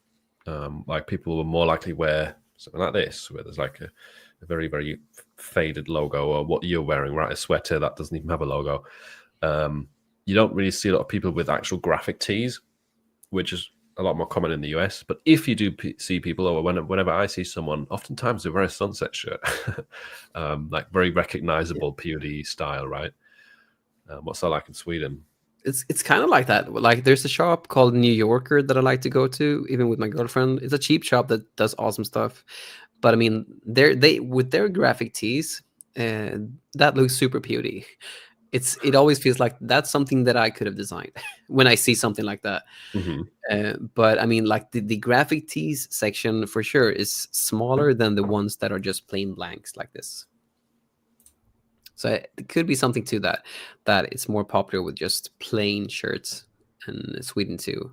Speaker 1: Like, people will more likely wear something like this, where there's like a very, very faded logo, or what you're wearing, right? A sweater that doesn't even have a logo. You don't really see a lot of people with actual graphic tees, which is a lot more common in the US. But if you do see people, or whenever I see someone, oftentimes they wear a sunset shirt, like very recognizable POD style, right? What's that like in Sweden?
Speaker 2: It's kind of like that. Like, there's a shop called New Yorker that I like to go to, even with my girlfriend. It's a cheap shop that does awesome stuff. But I mean, they with their graphic tees, that looks super POD. It always feels like that's something that I could have designed when I see something like that.
Speaker 1: Mm-hmm.
Speaker 2: But I mean, like the graphic tees section for sure is smaller than the ones that are just plain blanks like this. So it could be something to that it's more popular with just plain shirts in Sweden too.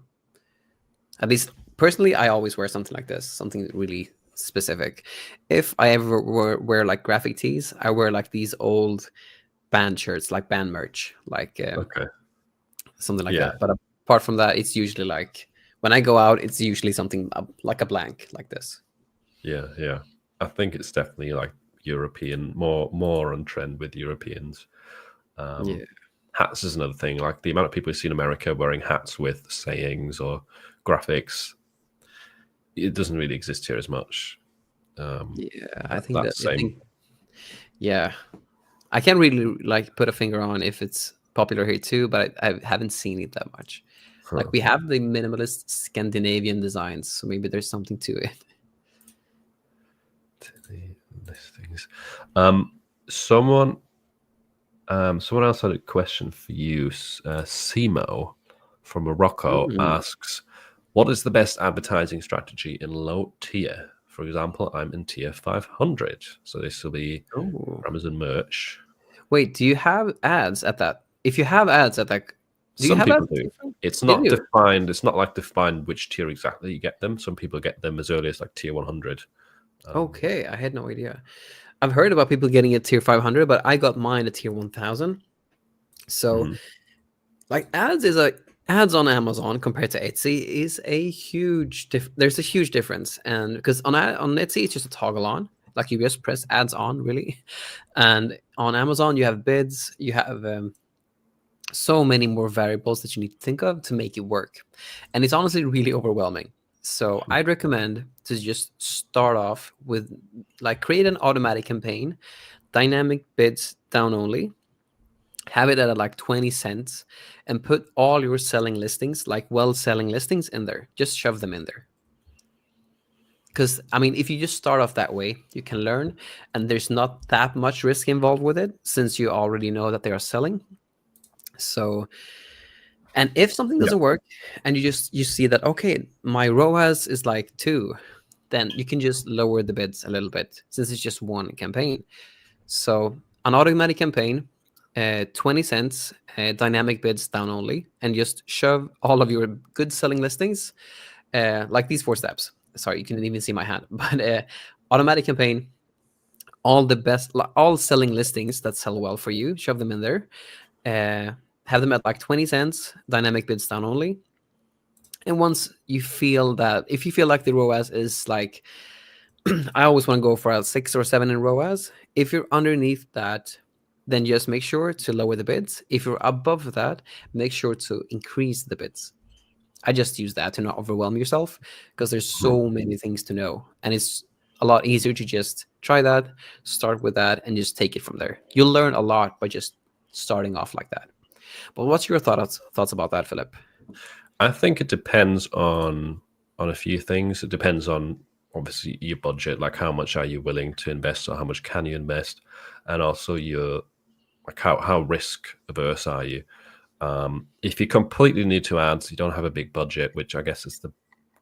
Speaker 2: At least personally, I always wear something like this, something really specific. If I ever wear like graphic tees, I wear like these old band shirts, like band merch, like
Speaker 1: Okay.
Speaker 2: something like that. But apart from that, it's usually like, when I go out, it's usually something like a blank like this.
Speaker 1: Yeah. I think it's definitely like European, more on trend with Europeans. Hats is another thing. Like, the amount of people you see in America wearing hats with sayings or graphics, it doesn't really exist here as much.
Speaker 2: I think that same. Yeah, I can't really like put a finger on if it's popular here too, but I haven't seen it that much. Like, we have the minimalist Scandinavian designs, so maybe there's something to it.
Speaker 1: Listings. Someone else had a question for you. Simo from Morocco asks, what is the best advertising strategy in low tier? For example, I'm in tier 500, so this will be Amazon merch.
Speaker 2: Wait, do you have ads at that? If you have ads at that,
Speaker 1: some people do. It's not defined. It's not like defined which tier exactly you get them. Some people get them as early as like tier 100.
Speaker 2: Okay, I had no idea. I've heard about people getting it tier 500, but I got mine at tier 1000. So, like, ads on Amazon compared to Etsy is a huge there's a huge difference. And because on Etsy it's just a toggle on, like you just press ads on, really. And on Amazon you have bids, you have so many more variables that you need to think of to make it work, and it's honestly really overwhelming. So I'd recommend to just start off with, like, create an automatic campaign, dynamic bids down only, have it at like 20 cents, and put all your selling listings, like selling listings, in there. Just shove them in there. Because I mean, if you just start off that way, you can learn, and there's not that much risk involved with it, since you already know that they are selling. So, and if something doesn't work, and you see that, okay, my ROAS is like 2, then you can just lower the bids a little bit since it's just one campaign. So an automatic campaign, 20 cents, dynamic bids down only, and just shove all of your good selling listings, like these 4 steps. Sorry, you can even see my hand, but automatic campaign, all the best, all selling listings that sell well for you, shove them in there. Have them at like 20 cents, dynamic bids down only. And once you feel that, if you feel like the ROAS is like, I always want to go for a 6 or 7 in ROAS. If you're underneath that, then just make sure to lower the bids. If you're above that, make sure to increase the bids. I just use that to not overwhelm yourself, because there's so many things to know. And it's a lot easier to just try that, start with that, and just take it from there. You'll learn a lot by just starting off like that. But what's your thoughts about that, Philip?
Speaker 1: I think it depends on a few things. It depends on, obviously, your budget, like how much are you willing to invest, or how much can you invest, and also your, like, how risk averse are you. If you completely new to ads, you don't have a big budget, which I guess is the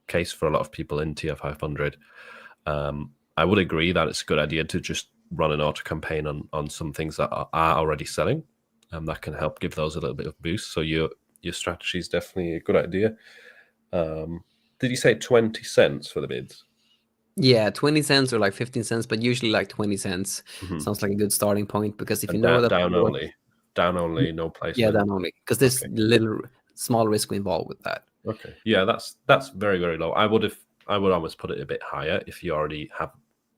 Speaker 1: case for a lot of people in Tier 500. I would agree that it's a good idea to just run an auto campaign on some things that are already selling, and that can help give those a little bit of boost. So your strategy is definitely a good idea. Did you say 20 cents for the bids?
Speaker 2: Yeah, 20 cents or like 15 cents, but usually like 20 cents sounds like a good starting point, because if you know that
Speaker 1: down only, no placement.
Speaker 2: Yeah, down only, because there's little small risk involved with that.
Speaker 1: Okay, yeah, that's very, very low. I would almost put it a bit higher if you already have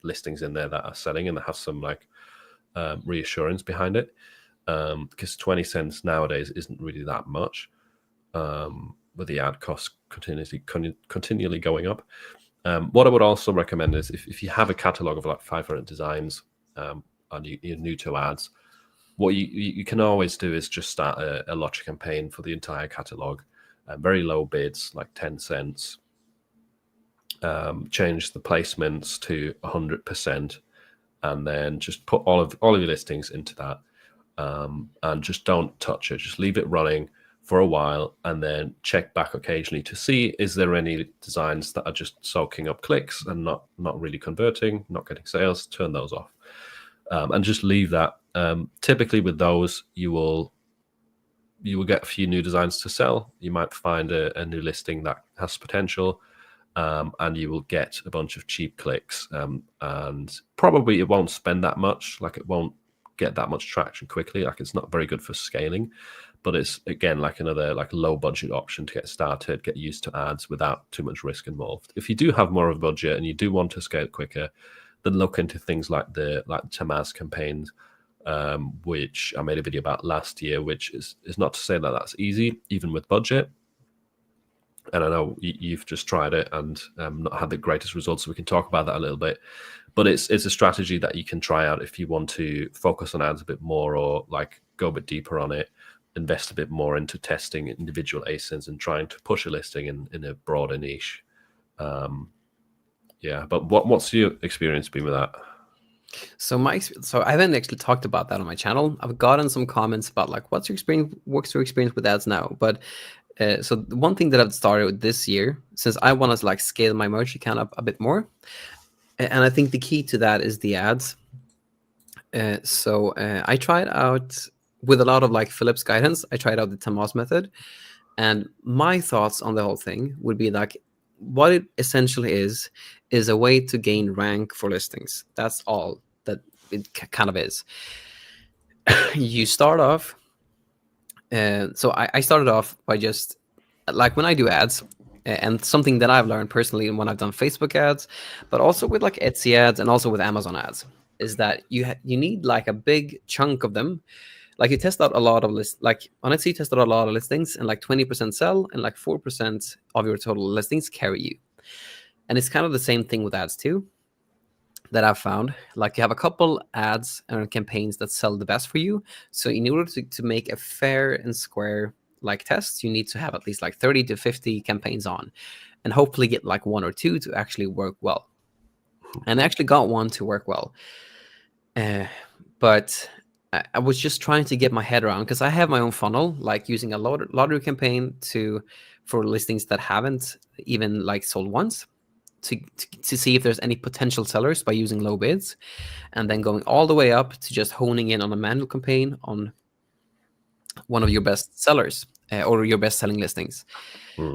Speaker 1: listings in there that are selling and that have some like reassurance behind it, because 20 cents nowadays isn't really that much, with the ad costs continually going up. What I would also recommend is if you have a catalog of like 500 designs, and you're new to ads, what you can always do is just start a lottery campaign for the entire catalog, very low bids, like 10 cents. Change the placements to 100%, and then just put all of your listings into that, and just don't touch it. Just leave it running for a while, and then check back occasionally to see, is there any designs that are just soaking up clicks and not really converting, not getting sales. Turn those off, and just leave that. Typically with those, you will get a few new designs to sell. You might find a new listing that has potential, and you will get a bunch of cheap clicks, and probably it won't spend that much. Like, it won't get that much traction quickly. Like, it's not very good for scaling, but it's, again, like another like low budget option to get started, get used to ads without too much risk involved. If you do have more of a budget and you do want to scale quicker, then look into things like the Tamaz campaigns, which I made a video about last year, which is not to say that that's easy, even with budget. And I know you've just tried it and not had the greatest results, so we can talk about that a little bit. But it's a strategy that you can try out if you want to focus on ads a bit more, or like go a bit deeper on it, invest a bit more into testing individual ASINs and trying to push a listing in a broader niche. Yeah, but what's your experience been with that?
Speaker 2: So I haven't actually talked about that on my channel. I've gotten some comments about like, what's your experience with ads now? But so the one thing that I've started with this year, since I want to like scale my merch account up a bit more, and I think the key to that is the ads. So I tried out, with a lot of like Philip's guidance, I tried out the Tamaz method, and my thoughts on the whole thing would be like, what it essentially is a way to gain rank for listings. That's all that it kind of is. You start off, so I started off by just, like, when I do ads, and something that I've learned personally when I've done Facebook ads, but also with like Etsy ads and also with Amazon ads, is that you need like a big chunk of them. Like, you test out a lot of like on Etsy, you test out a lot of listings, and like 20% sell, and like 4% of your total listings carry you. And it's kind of the same thing with ads too, that I've found. Like, you have a couple ads and campaigns that sell the best for you. So in order to make a fair and square like test, you need to have at least like 30 to 50 campaigns on, and hopefully get like 1 or 2 to actually work well. And I actually got one to work well. But I was just trying to get my head around, because I have my own funnel, like using a lottery campaign for listings that haven't even like sold once, to see if there's any potential sellers by using low bids, and then going all the way up to just honing in on a manual campaign on one of your best sellers or your best selling listings.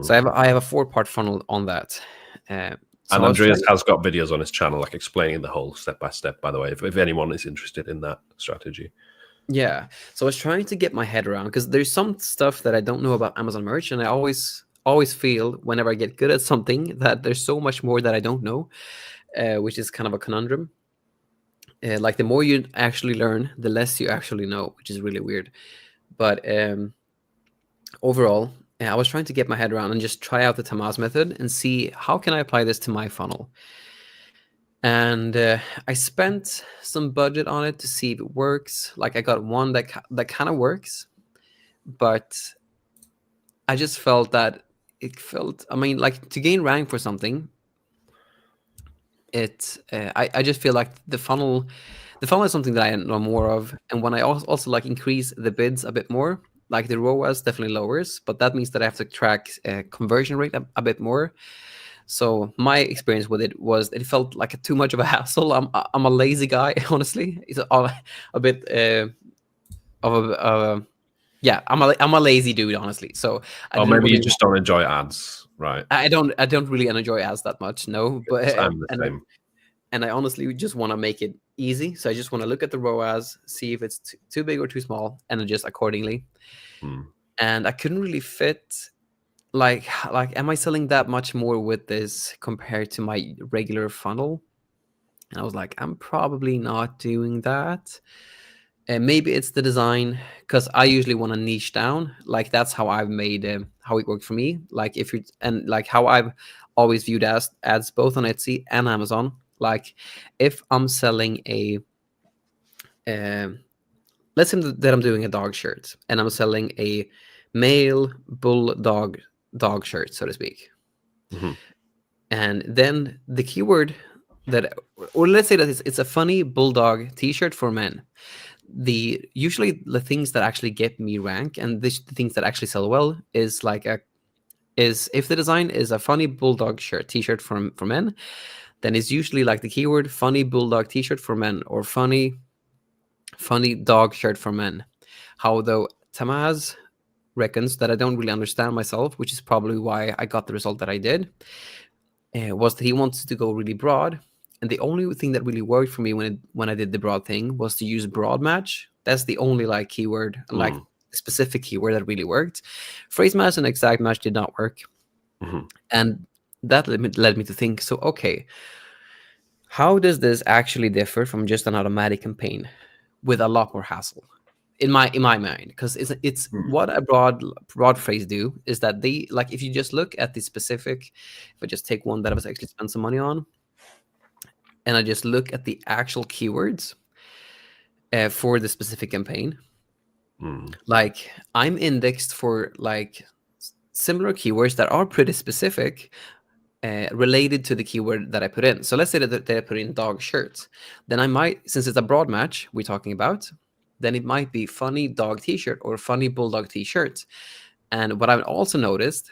Speaker 2: So I have a 4-part funnel on that.
Speaker 1: And Andreas has got videos on his channel like explaining the whole step by step, by the way, if anyone is interested in that strategy.
Speaker 2: Yeah. So I was trying to get my head around, because there's some stuff that I don't know about Amazon merch, and I always feel whenever I get good at something that there's so much more that I don't know, which is kind of a conundrum. Like the more you actually learn, the less you actually know, which is really weird. But overall, I was trying to get my head around and just try out the Tamaz method and see how can I apply this to my funnel. And I spent some budget on it to see if it works. Like I got one that kind of works, but I just felt that I mean, like to gain rank for something, I just feel like the funnel is something that I know more of. And when I also like increase the bids a bit more, like the ROAS definitely lowers, but that means that I have to track conversion rate a bit more. So my experience with it was it felt like too much of a hassle. I'm a lazy guy, honestly. It's a bit of a yeah. I'm a lazy dude, honestly. So
Speaker 1: maybe you just don't enjoy ads, right?
Speaker 2: I don't really enjoy ads that much, no. But
Speaker 1: I'm the same.
Speaker 2: And I honestly just want to make it easy. So I just want to look at the ROAS, see if it's too big or too small, and adjust accordingly. And I couldn't really fit. Like, am I selling that much more with this compared to my regular funnel? And I was like, I'm probably not doing that. And maybe it's the design, because I usually want to niche down. Like that's how I've made how it worked for me. Like if you and like how I've always viewed ads both on Etsy and Amazon. Like if I'm selling a let's say that I'm doing a dog shirt and I'm selling a male bulldog dog shirt, so to speak. And then the keyword that, or let's say that it's a funny bulldog t-shirt for men. Usually the things that actually get me rank and the things that actually sell well is if the design is a funny bulldog t-shirt for men, then it's usually like the keyword funny bulldog t-shirt for men or funny dog shirt for men. How though Tamaz reckons that I don't really understand myself, which is probably why I got the result that I did, was that he wants to go really broad. And the only thing that really worked for me when I did the broad thing was to use broad match. That's the only like keyword, like specific keyword that really worked. Phrase match and exact match did not work. And that led me to think, so okay, how does this actually differ from just an automatic campaign with a lot more hassle? In my mind, because it's what a broad phrase do is that they like, if you just look at the specific, if I just take one that I was actually spent some money on, and I just look at the actual keywords for the specific campaign, like I'm indexed for like similar keywords that are pretty specific related to the keyword that I put in. So let's say that I put in dog shirts, then I might, since it's a broad match we're talking about, then it might be funny dog t-shirt or funny bulldog t-shirt. And what I've also noticed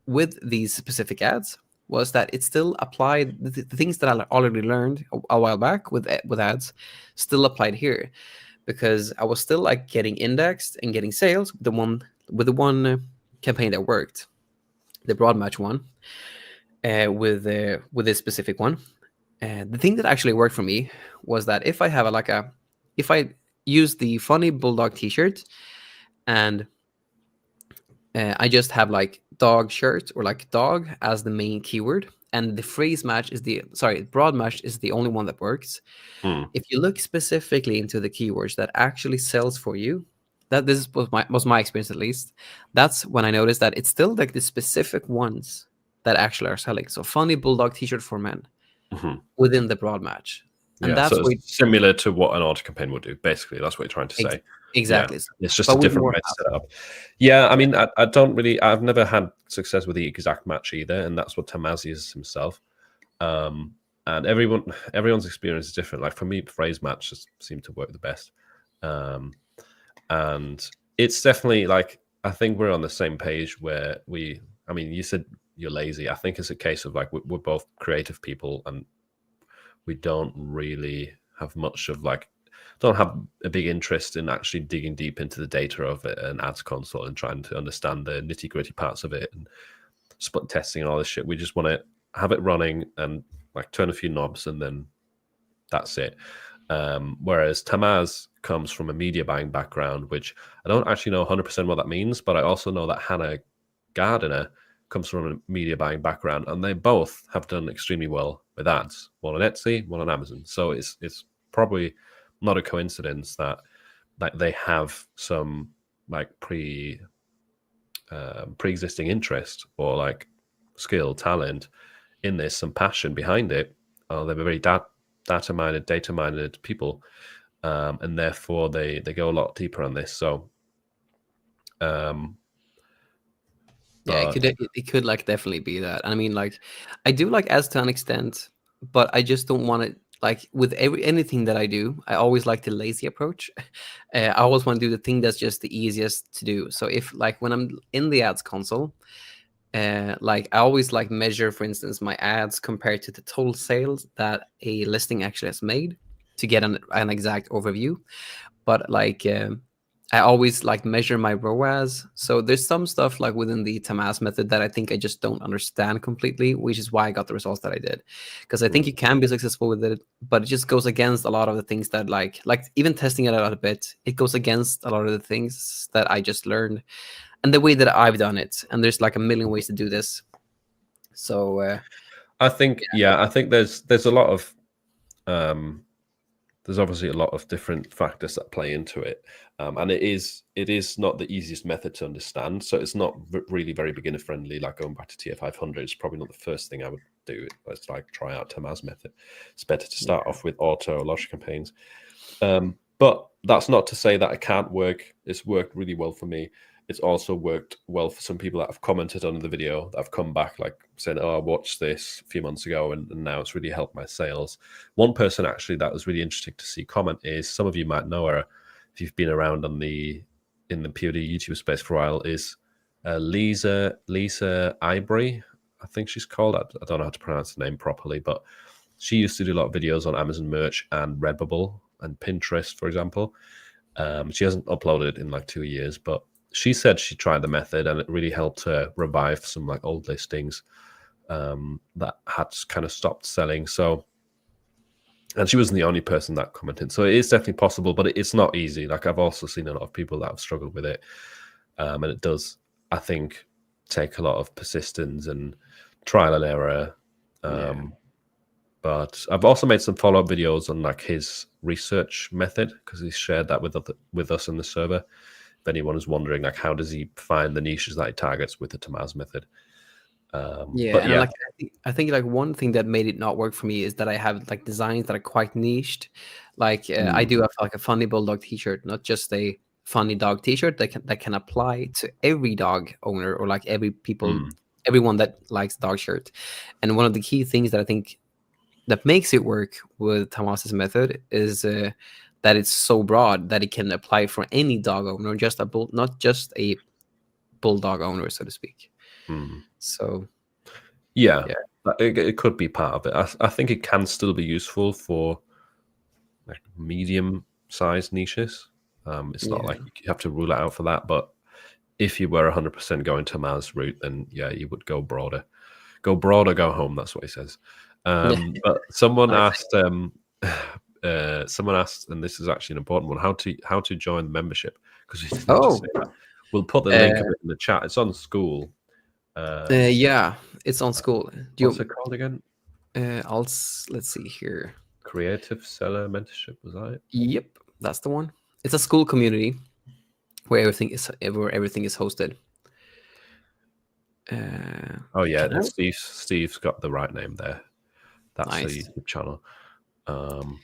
Speaker 2: with these specific ads was that it still applied, the things that I already learned a while back with ads still applied here, because I was still like getting indexed and getting sales with the one campaign that worked, the broad match one, with this specific one. The thing that actually worked for me was that if I have if I use the funny bulldog t-shirt and I just have like dog shirt or like dog as the main keyword, and the phrase match is broad match is the only one that works. If you look specifically into the keywords that actually sells for you, this was my experience at least, that's when I noticed that it's still like the specific ones that actually are selling. So funny bulldog t-shirt for men within the broad match. And that's
Speaker 1: so it's similar to what an auto campaign would do. Basically, that's what you're trying to say.
Speaker 2: Exactly.
Speaker 1: Yeah. It's just a different way to set it up. Yeah, I mean, I've never had success with the exact match either, and that's what Tamaz is himself. And everyone's experience is different. Like for me, phrase match just seemed to work the best. And it's definitely like, I think we're on the same page where you said you're lazy. I think it's a case of like we're both creative people, and we don't really have much of like don't have a big interest in actually digging deep into the data of it, an ads console, and trying to understand the nitty gritty parts of it and split testing and all this shit. We just want to have it running and like turn a few knobs, and then that's it. Whereas Tamaz comes from a media buying background, which I don't actually know 100% what that means, but I also know that Hannah Gardiner comes from a media buying background, and they both have done extremely well with ads, one on Etsy, one on Amazon. So it's probably not a coincidence that like they have some like pre-existing interest or like skill, talent in this, some passion behind it. They're very data minded people, and therefore they go a lot deeper on this. So
Speaker 2: it could like definitely be that. I mean, like, I do like ads to an extent, but I just don't want it like with anything that I do. I always like the lazy approach. I always want to do the thing that's just the easiest to do. So if like when I'm in the ads console, like I always like measure, for instance, my ads compared to the total sales that a listing actually has made to get an exact overview. But like I always like measure my ROAS. So there's some stuff like within the Tamaz method that I think I just don't understand completely, which is why I got the results that I did. Because I think you can be successful with it, but it just goes against a lot of the things that like even testing it out a bit, it goes against a lot of the things that I just learned and the way that I've done it. And there's like a million ways to do this. So
Speaker 1: I think I think there's a lot of there's obviously a lot of different factors that play into it, and it is not the easiest method to understand. So it's not really very beginner friendly. Like going back to TF500 is probably not the first thing I would do. Let's like try out Tamaz method. It's better to start off with auto or logic campaigns, but that's not to say that it can't work. It's worked really well for me. It's also worked well for some people that have commented on the video that have come back like saying, oh, I watched this a few months ago and now it's really helped my sales. One person actually that was really interesting to see comment is, some of you might know her if you've been around in the POD YouTube space for a while, is Lisa Ivory, I think she's called. I don't know how to pronounce the name properly, but she used to do a lot of videos on Amazon merch and Redbubble and Pinterest, for example. She hasn't uploaded in like 2 years, but she said she tried the method and it really helped her revive some like old listings that had kind of stopped selling. So, and she wasn't the only person that commented. So it is definitely possible, but it's not easy. Like I've also seen a lot of people that have struggled with it. And it does, I think, take a lot of persistence and trial and error. But I've also made some follow-up videos on like his research method, because he shared that with us in the server. If anyone is wondering, like, how does he find the niches that he targets with the Tamaz method?
Speaker 2: Like I think like one thing that made it not work for me is that I have like designs that are quite niched. Like I do have like a funny bulldog T-shirt, not just a funny dog T-shirt that can apply to every dog owner or like everyone that likes dog shirt. And one of the key things that I think that makes it work with Tamaz's method is that it's so broad that it can apply for any dog owner, not just a bulldog owner, so to speak. So
Speaker 1: it could be part of it. I think it can still be useful for like medium-sized niches. It's not like you have to rule it out for that, but if you were 100% going Tamaz route, then you would go broader. Go broader, go home. That's what he says. But someone asked, and this is actually an important one, how to join the membership, because we'll put the link of it in the chat. It's on School.
Speaker 2: It's on School.
Speaker 1: What's it called again?
Speaker 2: Let's see here.
Speaker 1: Creative Seller Mentorship, was that it?
Speaker 2: Yep, that's the one. It's a School community where everything is hosted.
Speaker 1: Steve's got the right name there. That's nice. The YouTube channel.
Speaker 2: I'm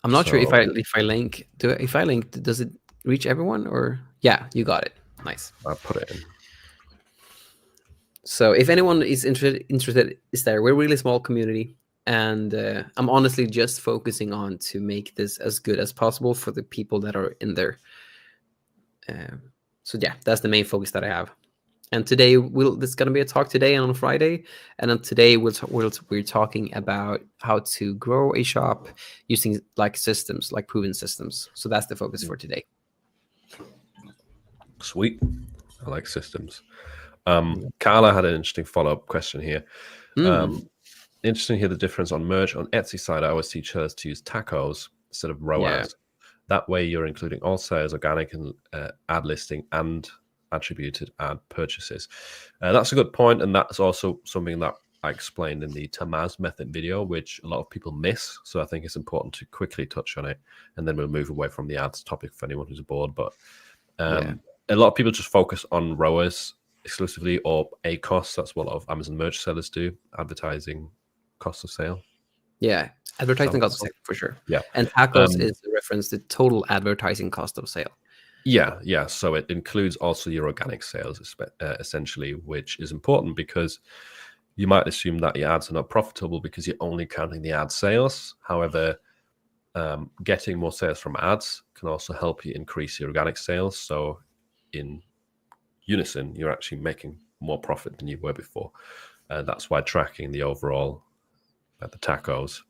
Speaker 2: not sure if I link. If I link, does it reach everyone? Or you got it. Nice.
Speaker 1: I'll put it in.
Speaker 2: So if anyone is interested, is there? We're a really small community, and I'm honestly just focusing on to make this as good as possible for the people that are in there. So that's the main focus that I have. And today there's going to be a talk today and on Friday, and then today we're talking about how to grow a shop using like systems, like proven systems. So that's the focus for today.
Speaker 1: Sweet. I like systems. Carla had an interesting follow-up question here. Interesting to hear the difference on merch. On Etsy side, I always teach her to use tacos instead of ROAS.
Speaker 2: Yeah.
Speaker 1: That way you're including all sales, organic and ad listing and attributed ad purchases. That's a good point, and that's also something that I explained in the Tamaz method video, which a lot of people miss. So I think it's important to quickly touch on it, and then we'll move away from the ads topic for anyone who's bored. But a lot of people just focus on ROAS exclusively or ACOS. That's what a lot of Amazon merch sellers do, advertising cost of sale.
Speaker 2: Yeah, advertising cost of sale for sure.
Speaker 1: Yeah,
Speaker 2: and tacos is a reference to total advertising cost of sale.
Speaker 1: Yeah. So it includes also your organic sales, essentially, which is important because you might assume that your ads are not profitable because you're only counting the ad sales. However, getting more sales from ads can also help you increase your organic sales. So in unison, you're actually making more profit than you were before. That's why tracking the overall the tacos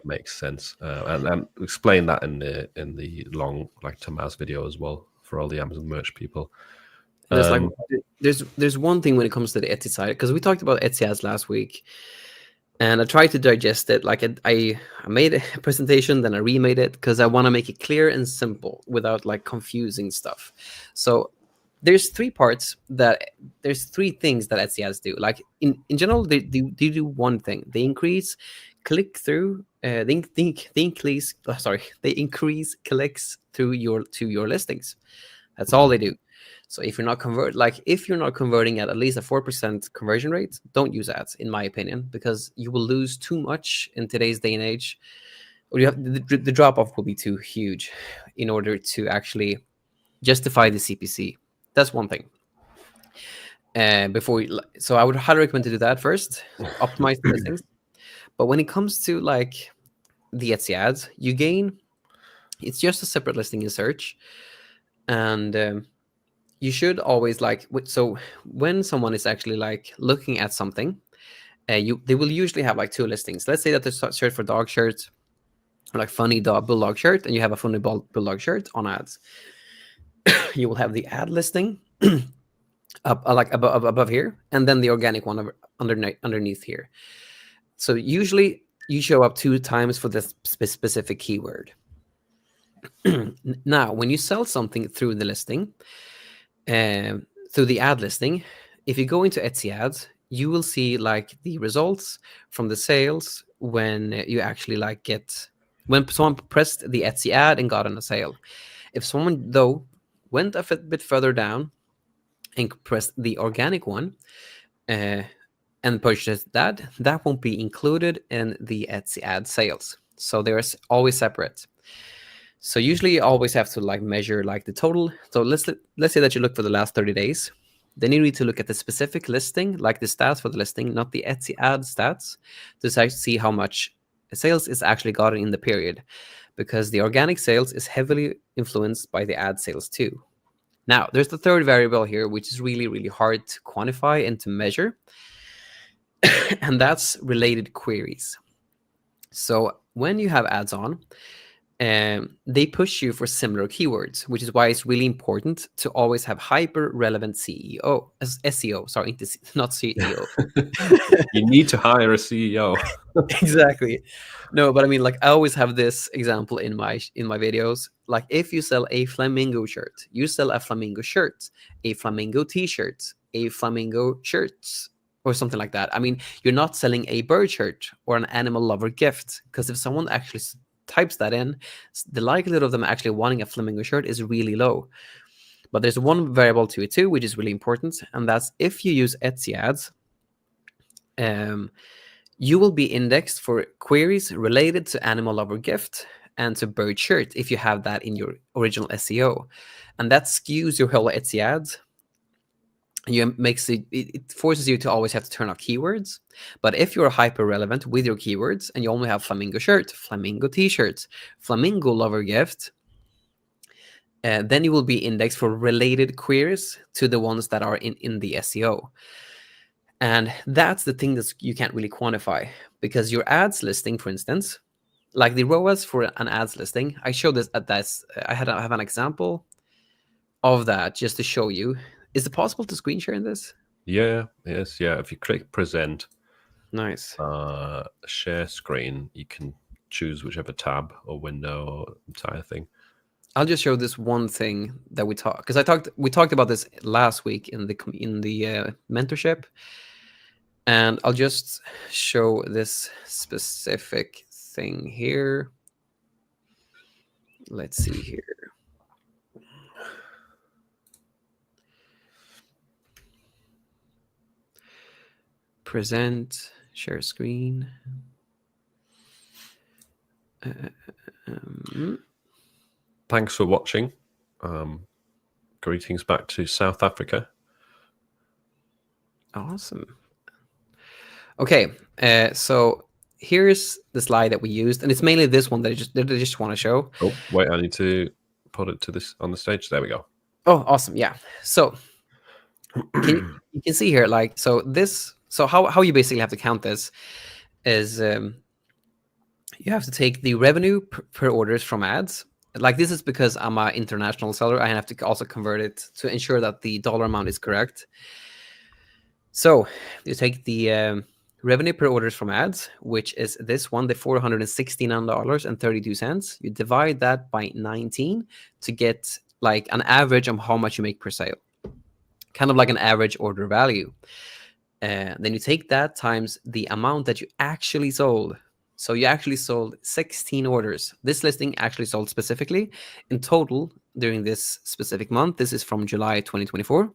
Speaker 1: makes sense, and explain that in the long like Tamaz video as well for all the Amazon merch people.
Speaker 2: There's one thing when it comes to the Etsy side, because we talked about Etsy ads last week, and I tried to digest it. Like I made a presentation, then I remade it because I want to make it clear and simple without like confusing stuff. So there's three things that Etsy ads do. Like in general, they do one thing. They increase click through. They increase clicks through your listings. That's all they do. So if you're not converting at least a 4% conversion rate, don't use ads, in my opinion, because you will lose too much in today's day and age, or the drop off will be too huge in order to actually justify the CPC. That's one thing. So I would highly recommend to do that first, optimize the listings. But when it comes to like the Etsy ads, you gain. It's just a separate listing in search, and you should always so when someone is actually like looking at something, they will usually have like two listings. Let's say that they search for dog shirts or like funny bulldog shirt, and you have a funny bulldog shirt on ads. You will have the ad listing up like above here, and then the organic one underneath here. So usually you show up 2 times for this specific keyword. Now, when you sell something through the listing, through the ad listing, if you go into Etsy ads, you will see like the results from the sales when you actually when someone pressed the Etsy ad and got on a sale. If someone though went a bit further down and pressed the organic one and purchased that won't be included in the Etsy ad sales. So they're always separate. So usually you always have to like measure like the total. So let's say that you look for the last 30 days. Then you need to look at the specific listing, like the stats for the listing, not the Etsy ad stats, to see how much sales is actually gotten in the period, because the organic sales is heavily influenced by the ad sales too. Now, there's the third variable here, which is really, really hard to quantify and to measure, and that's related queries. So when you have ads on, they push you for similar keywords, which is why it's really important to always have hyper relevant SEO. Sorry, not CEO.
Speaker 1: You need to hire a CEO.
Speaker 2: Exactly. No, but I mean, like I always have this example in my videos. Like if you sell a flamingo shirt, you sell a flamingo shirt, a flamingo t-shirt, a flamingo shirts, or something like that. I mean, you're not selling a bird shirt or an animal lover gift, because if someone actually types that in, the likelihood of them actually wanting a flamingo shirt is really low. But there's one variable to it too, which is really important, and that's if you use Etsy ads, you will be indexed for queries related to animal lover gift and to bird shirt if you have that in your original SEO, and that skews your whole Etsy ads. It forces you to always have to turn off keywords. But if you're hyper relevant with your keywords and you only have flamingo shirt, flamingo t-shirts, flamingo lover gift, then you will be indexed for related queries to the ones that are in the SEO. And that's the thing that you can't really quantify, because your ads listing, for instance, like the ROAS for an ads listing, I showed this at this. I have an example of that just to show you. Is it possible to screen share in this?
Speaker 1: Yeah, yes, yeah. If you click present,
Speaker 2: nice,
Speaker 1: share screen, you can choose whichever tab or window or entire thing.
Speaker 2: I'll just show this one thing that we talked, because we talked about this last week in the mentorship, and I'll just show this specific thing here. Let's see here. Present, share screen.
Speaker 1: Thanks for watching. Greetings back to South Africa.
Speaker 2: Awesome. Okay, so here's the slide that we used, and it's mainly this one that I just want to show.
Speaker 1: Oh, wait, I need to put it to this on the stage. There we go.
Speaker 2: Oh, awesome. Yeah. So you can see here, like, so how you basically have to count this is you have to take the revenue per orders from ads. Like, this is because I'm an international seller. I have to also convert it to ensure that the dollar amount is correct. So you take the revenue per orders from ads, which is this one, the $469.32. You divide that by 19 to get like an average of how much you make per sale, kind of like an average order value. Then you take that times the amount that you actually sold. So you actually sold 16 orders. This listing actually sold specifically in total during this specific month. This is from July 2024.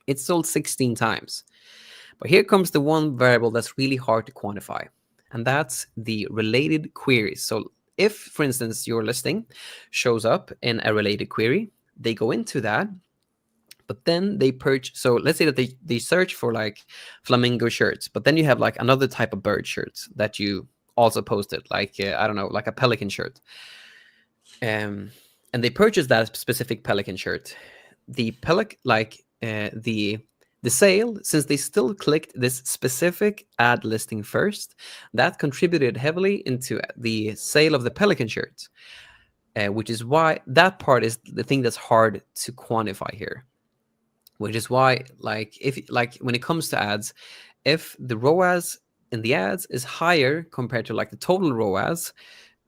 Speaker 2: It sold 16 times. But here comes the one variable that's really hard to quantify, and that's the related queries. So if, for instance, your listing shows up in a related query, they go into that, but then they purchase. So let's say that they search for like flamingo shirts, but then you have like another type of bird shirts that you also posted, like I don't know, like a pelican shirt. And they purchase that specific pelican shirt. The the sale, since they still clicked this specific ad listing first, that contributed heavily into the sale of the pelican shirt, which is why that part is the thing that's hard to quantify here. Which is why, like, when it comes to ads, if the ROAS in the ads is higher compared to like the total ROAS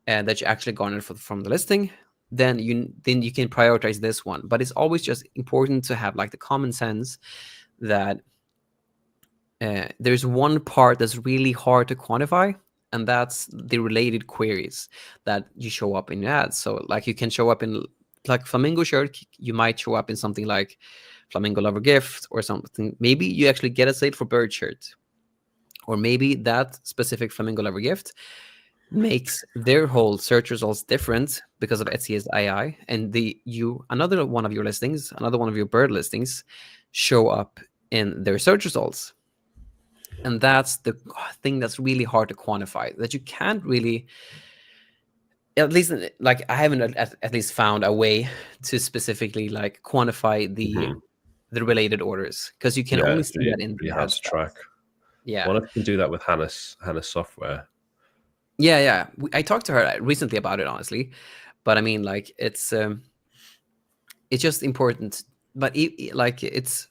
Speaker 2: that you actually garnered from the listing, then you can prioritize this one. But it's always just important to have like the common sense that there's one part that's really hard to quantify, and that's the related queries that you show up in your ads. So like, you can show up in like flamingo shirt, you might show up in something like flamingo lover gift or something. Maybe you actually get a sale for bird shirt, or maybe that specific flamingo lover gift makes their whole search results different because of Etsy's AI, and another one of your listings, another one of your bird listings, show up in their search results. And that's the thing that's really hard to quantify, that you can't really, at least like I haven't at least found a way to specifically like quantify the related orders, because you can only see that in
Speaker 1: the ads track.
Speaker 2: Yeah,
Speaker 1: I wonder if you can do that with Hannah's software.
Speaker 2: Yeah. I talked to her recently about it, honestly, but I mean, like, it's just important, but it's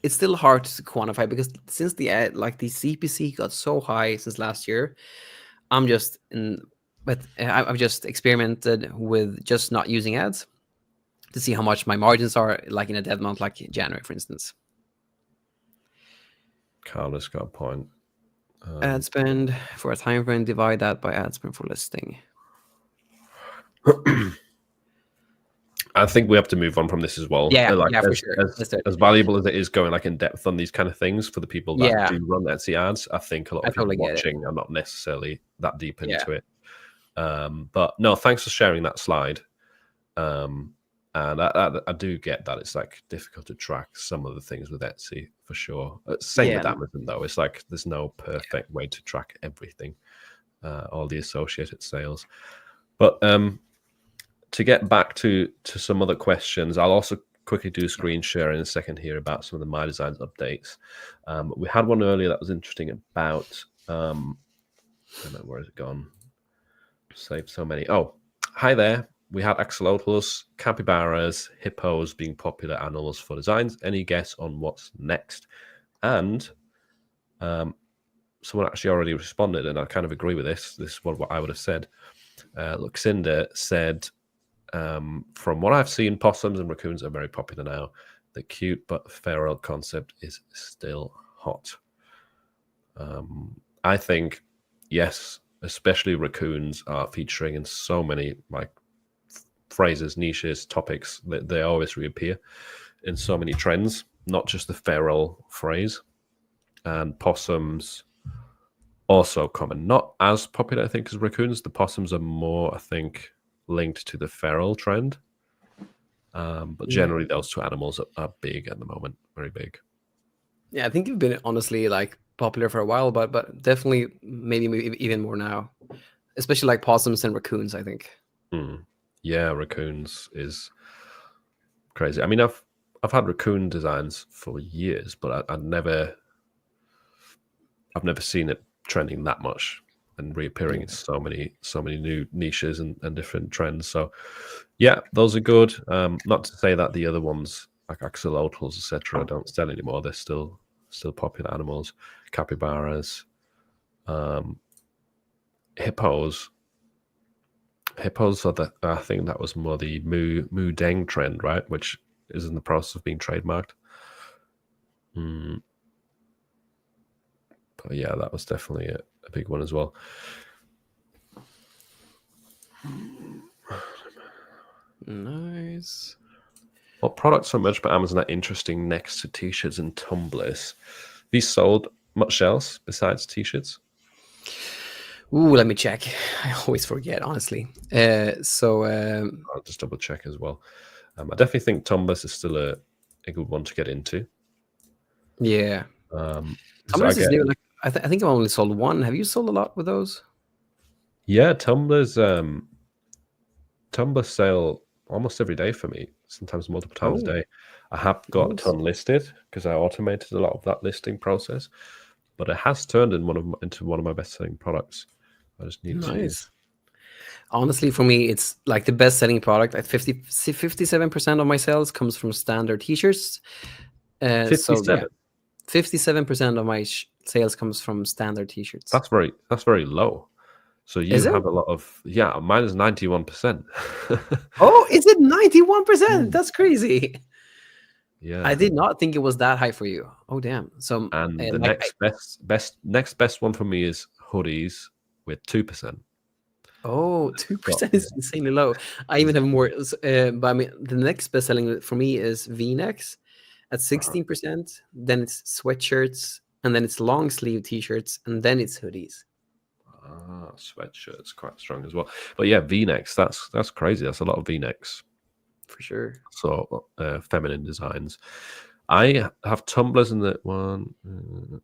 Speaker 2: still hard to quantify, because since the CPC got so high since last year, I've just experimented with just not using ads to see how much my margins are, like in a dead month, like January, for instance.
Speaker 1: Carlos got a point.
Speaker 2: Ad spend for a time frame, divide that by ad spend for listing.
Speaker 1: I think we have to move on from this as well.
Speaker 2: Yeah, for sure.
Speaker 1: As valuable as it is going like in depth on these kind of things for the people that do run Etsy ads, I think a lot of people watching are not necessarily that deep into it. But no, thanks for sharing that slide. And I do get that it's like difficult to track some of the things with Etsy for sure. Same with Amazon though. It's like there's no perfect way to track everything, all the associated sales. But to get back to some other questions, I'll also quickly do screen share in a second here about some of the MyDesigns updates. We had one earlier that was interesting about I don't know, where has it gone? Saved so many. Oh, hi there. We had axolotls, capybaras, hippos being popular animals for designs. Any guess on what's next? And someone actually already responded, and I kind of agree with this. This is what I would have said. Luxinda said, from what I've seen, possums and raccoons are very popular now. The cute but feral concept is still hot. I think, yes, especially raccoons are featuring in so many like phrases, niches, topics. They always reappear in so many trends, not just the feral phrase. And possums also common, not as popular, I think, as raccoons. The possums are more, I think, linked to the feral trend. But generally, those two animals are big at the moment, very big.
Speaker 2: Yeah, I think you've been honestly like popular for a while, but definitely maybe even more now, especially like possums and raccoons, I think.
Speaker 1: Yeah, raccoons is crazy. I mean, I've had raccoon designs for years, but I've never seen it trending that much and reappearing in so many new niches and different trends. So yeah, those are good. Not to say that the other ones like axolotls, etc., don't sell anymore. They're still popular animals. Capybaras, hippos. Hippos are I think that was more the Mu Deng trend, right? Which is in the process of being trademarked. But yeah, that was definitely a big one as well.
Speaker 2: Nice.
Speaker 1: What products from merch by Amazon are interesting next to t-shirts and tumblers? Have you sold much else besides t-shirts?
Speaker 2: Ooh, let me check. I always forget, honestly.
Speaker 1: I'll just double check as well. I definitely think tumblers is still a good one to get into.
Speaker 2: Yeah. Tumblers is new. Like, I think I've only sold one. Have you sold a lot with those?
Speaker 1: Yeah, tumblers. Tumblr sale almost every day for me, sometimes multiple times a day. I have got a ton listed because I automated a lot of that listing process, but it has turned into one of my best-selling products. I just need to.
Speaker 2: Honestly, for me, it's like the best-selling product. At 57% of my sales comes from standard t-shirts.
Speaker 1: 57.
Speaker 2: So yeah, 57% of my sales comes from standard t-shirts.
Speaker 1: That's very low. So you have a lot of mine is 91%.
Speaker 2: Oh, is it 91%? That's crazy.
Speaker 1: Yeah,
Speaker 2: I did not think it was that high for you. Oh damn. So
Speaker 1: and the next best one for me is hoodies with 2%.
Speaker 2: Oh, 2% is insanely low. I even have more, but I mean, the next best selling for me is V-necks at 16%. Then it's sweatshirts, and then it's long sleeve t-shirts, and then it's hoodies.
Speaker 1: Sweatshirts quite strong as well. But yeah, V-necks, that's crazy. That's a lot of V-necks.
Speaker 2: For sure.
Speaker 1: So feminine designs. I have tumblers in the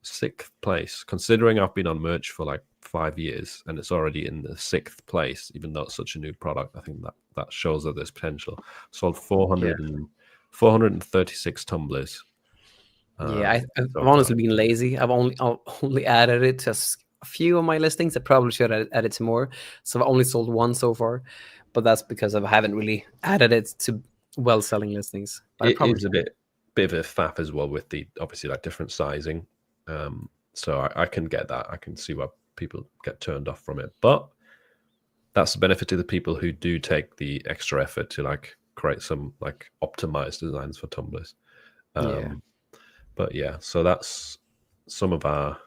Speaker 1: 6th place, considering I've been on merch for like 5 years and it's already in the 6th place, even though it's such a new product. I think that shows that there's potential. Sold 436 tumblers.
Speaker 2: I've honestly been lazy. I've only added it to a few of my listings. I probably should have added to more. So I've only sold one so far, but that's because I haven't really added it to well-selling listings. But
Speaker 1: it is a bit of a faff as well with the obviously like different sizing. So I can get that. I can see why people get turned off from it. But that's the benefit to the people who do take the extra effort to like create some like optimized designs for tumblers. But yeah, so that's some of our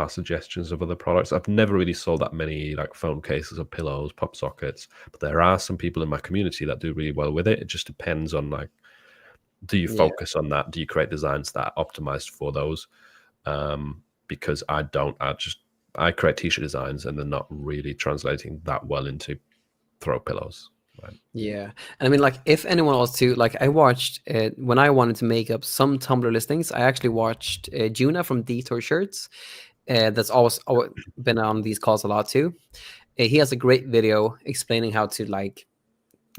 Speaker 1: suggestions of other products. I've never really sold that many like phone cases or pillows, pop sockets, but there are some people in my community that do really well with it. It just depends on like, do you focus on that? Do you create designs that are optimized for those? Because I don't. I create t-shirt designs and they're not really translating that well into throw pillows. Right?
Speaker 2: Yeah, and I mean, like, if anyone wants to, like, I watched when I wanted to make up some Tumblr listings. I actually watched Juna from Detour Shirts. That's always been on these calls a lot too. He has a great video explaining how to like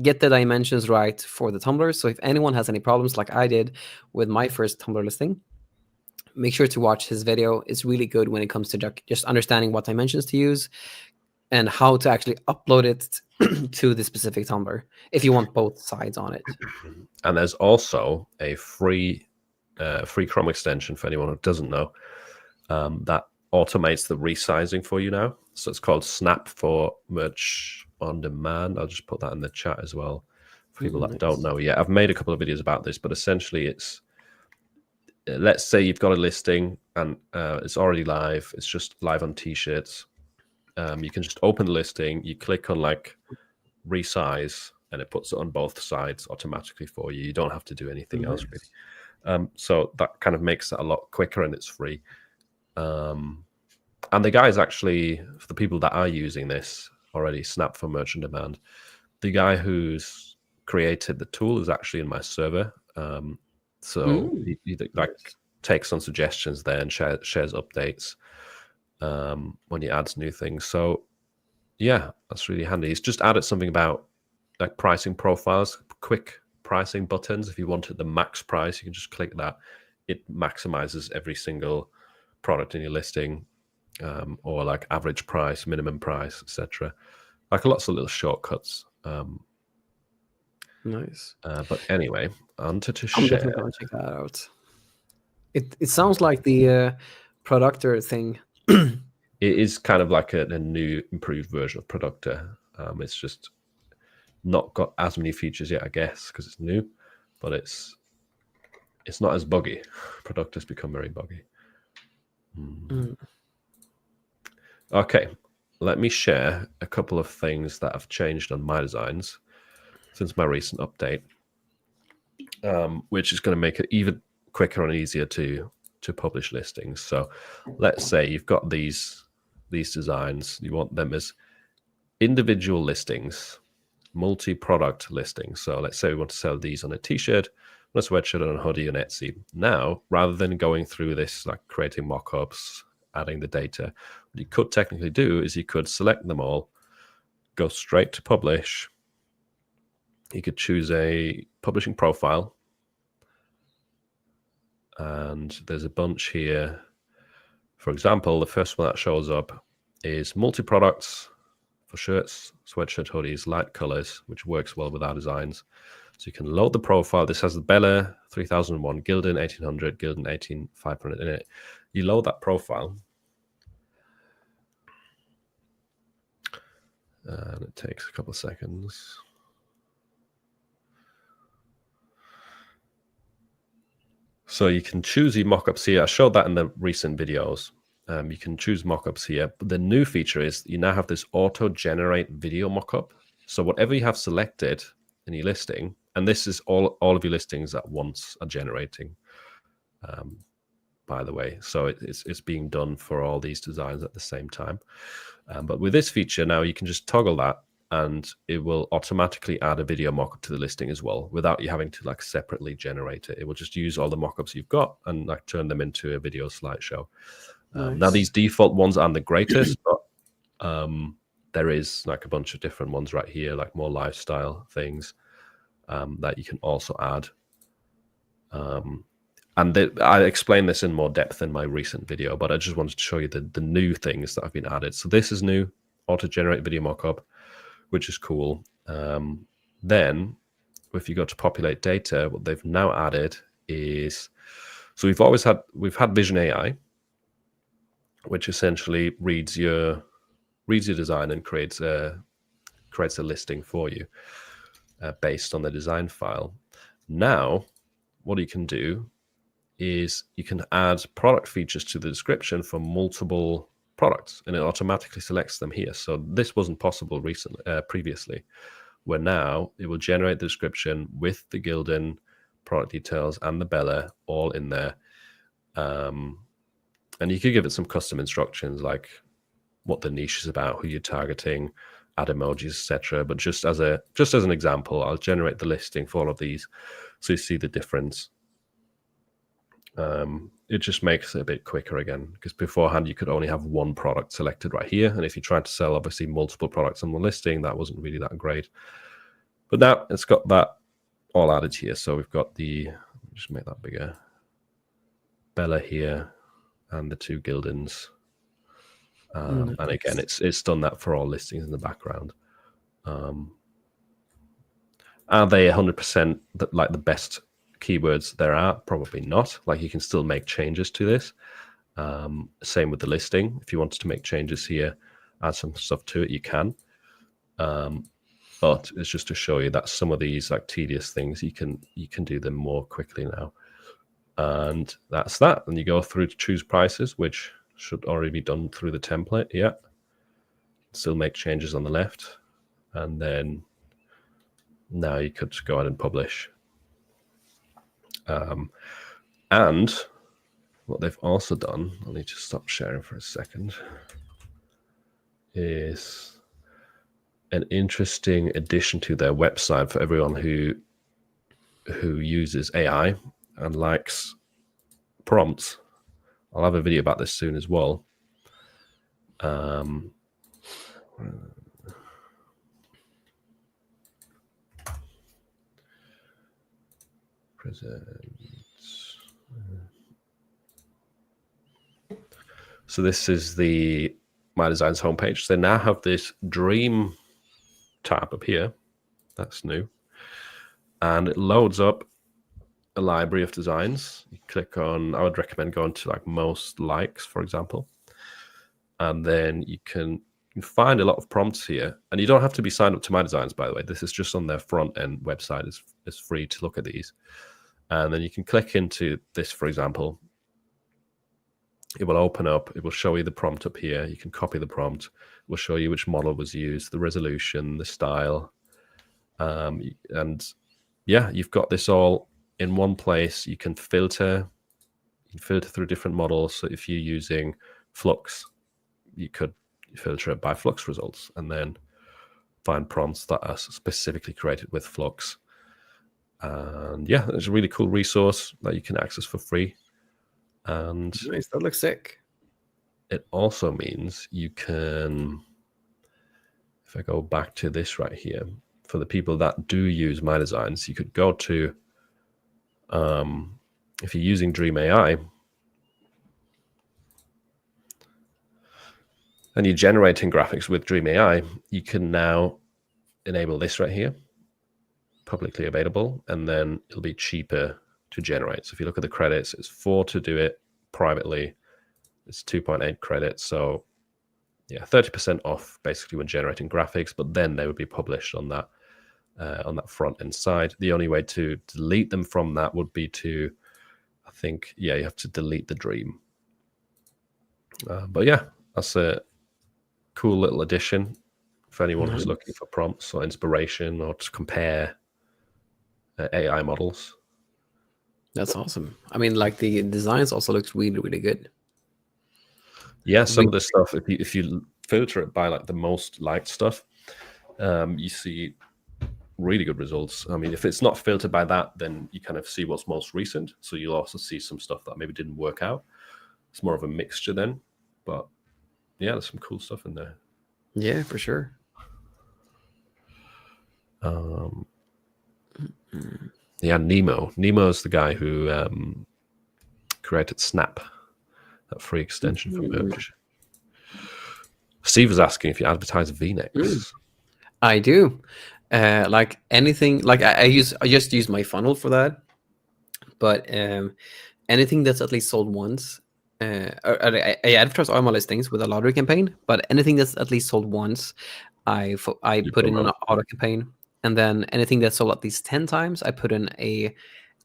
Speaker 2: get the dimensions right for the tumblers. So if anyone has any problems like I did with my first Tumblr listing, make sure to watch his video. It's really good when it comes to just understanding what dimensions to use and how to actually upload it to the specific Tumblr if you want both sides on it.
Speaker 1: And there's also a free Chrome extension for anyone who doesn't know that automates the resizing for you now. So it's called Snap for Merch on Demand. I'll just put that in the chat as well for people that don't know yet. I've made a couple of videos about this, but essentially it's, let's say you've got a listing and it's already live. It's just live on t-shirts. You can just open the listing, you click on like resize, and it puts it on both sides automatically for you. You don't have to do anything else really. So that kind of makes it a lot quicker, and it's free. And the guys actually, for the people that are using this already, Snap for Merch on Demand, the guy who's created the tool is actually in my server. So he like takes on suggestions there and shares updates when he adds new things. So yeah, that's really handy. He's just added something about like pricing profiles, quick pricing buttons. If you wanted the max price, you can just click that. It maximizes every single product in your listing, or like average price, minimum price, etc. Like lots of little shortcuts.
Speaker 2: Nice.
Speaker 1: But anyway, on to
Speaker 2: I'm
Speaker 1: share.
Speaker 2: definitely gonna check that out. It sounds like the Productor thing.
Speaker 1: It is kind of like a new improved version of Productor. It's just not got as many features yet, I guess, because it's new, but it's not as buggy. Productor's become very buggy. Okay, let me share a couple of things that have changed on MyDesigns since my recent update, which is going to make it even quicker and easier to publish listings. So let's say you've got these designs, you want them as individual listings, multi-product listings. So let's say we want to sell these on a t-shirt, on a sweatshirt, on a hoodie, on Etsy. Now, rather than going through this, like creating mock-ups, adding the data, what you could technically do is you could select them all, go straight to publish. You could choose a publishing profile, and there's a bunch here. For example, the first one that shows up is multi-products for shirts, sweatshirt, hoodies, light colors, which works well with our designs. So you can load the profile. This has the Bella 3001, Gildan 1800, Gildan 18500 in it. You load that profile, and it takes a couple of seconds. So you can choose your mockups here. I showed that in the recent videos. You can choose mockups here. But the new feature is you now have this auto-generate video mockup. So whatever you have selected in your listing, and this is all of your listings at once are generating, by the way. So it's being done for all these designs at the same time. But with this feature now, you can just toggle that, and it will automatically add a video mockup to the listing as well, without you having to like separately generate it. It will just use all the mockups you've got and like turn them into a video slideshow. Nice. Now these default ones aren't the greatest, but there is like a bunch of different ones right here, like more lifestyle things that you can also add. And I explained this in more depth in my recent video, but I just wanted to show you the new things that have been added. So this is new, auto-generate video mockup, which is cool. Then if you go to populate data, what they've now added is, so we've had Vision AI, which essentially reads your design and creates a listing for you based on the design file. Now, what you can do is you can add product features to the description for multiple products, and it automatically selects them here. So this wasn't possible previously, where now it will generate the description with the Gildan product details and the Bella all in there. And you could give it some custom instructions like what the niche is about, who you're targeting, add emojis, etc. But just as an example, I'll generate the listing for all of these so you see the difference. It just makes it a bit quicker again, because beforehand you could only have one product selected right here, and if you tried to sell obviously multiple products on the listing, that wasn't really that great. But now it's got that all added here. So we've got just make that bigger, Bella here, and the 2 Gildens. And again, it's done that for all listings in the background. Are they 100% like the best keywords there are? Probably not. Like, you can still make changes to this. Same with the listing. If you wanted to make changes here, add some stuff to it, you can. But it's just to show you that some of these like tedious things, you can do them more quickly now. And that's that. And you go through to choose prices, which should already be done through the template. Yeah. Still make changes on the left. And then now you could go ahead and publish. And what they've also done, I need to stop sharing for a second, is an interesting addition to their website for everyone who uses AI and likes prompts. I'll have a video about this soon as well. So this is the MyDesigns homepage. They now have this Dream tab up here. That's new. And it loads up a library of designs. You click on, I would recommend going to like most likes, for example. And then you can find a lot of prompts here. And you don't have to be signed up to MyDesigns, by the way. This is just on their front end website. It's free to look at these. And then you can click into this, for example. It will open up. It will show you the prompt up here. You can copy the prompt. It will show you which model was used, the resolution, the style. And yeah, you've got this all in one place. You can filter. You can filter through different models. So if you're using Flux, you could filter it by Flux results and then find prompts that are specifically created with Flux. And yeah, it's a really cool resource that you can access for free. And
Speaker 2: nice, that looks sick.
Speaker 1: It also means you can, if I go back to this right here, for the people that do use MyDesigns, you could go to, if you're using Dream AI, and you're generating graphics with Dream AI, you can now enable this right here, publicly available, and then it'll be cheaper to generate. So if you look at the credits, it's 4 to do it privately. It's 2.8 credits. So yeah, 30% off basically when generating graphics, but then they would be published on that front end side. The only way to delete them from that would be to, I think, yeah, you have to delete the Dream. But yeah, that's a cool little addition for anyone who's looking for prompts or inspiration or to compare AI models.
Speaker 2: That's awesome. I mean, like the designs also looks really, really good.
Speaker 1: Yeah, some of the stuff, if you filter it by like the most liked stuff, you see really good results. I mean, if it's not filtered by that, then you kind of see what's most recent. So you'll also see some stuff that maybe didn't work out. It's more of a mixture then. But yeah, there's some cool stuff in there.
Speaker 2: Yeah, for sure.
Speaker 1: Yeah, Nemo. Nemo's the guy who created Snap, that free extension for merch. Steve was asking if you advertise V-necks.
Speaker 2: I do. Like anything, like I just use my funnel for that. But anything that's at least sold once, I advertise all my listings with a lottery campaign. But anything that's at least sold once, I put in an auto campaign. And then anything that's sold at least 10 times, I put in a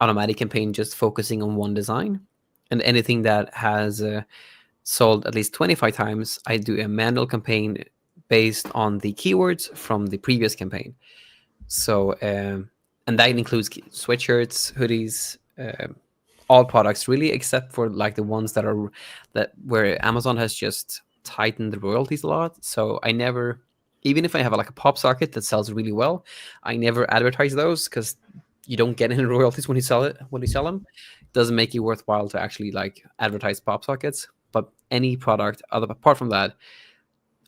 Speaker 2: automatic campaign just focusing on one design. And anything that has sold at least 25 times, I do a manual campaign based on the keywords from the previous campaign. So, and that includes sweatshirts, hoodies, all products really, except for like the ones that where Amazon has just tightened the royalties a lot. So I never, even if I have like a pop socket that sells really well, I never advertise those because you don't get any royalties when you sell them. It doesn't make it worthwhile to actually like advertise pop sockets. But any product apart from that,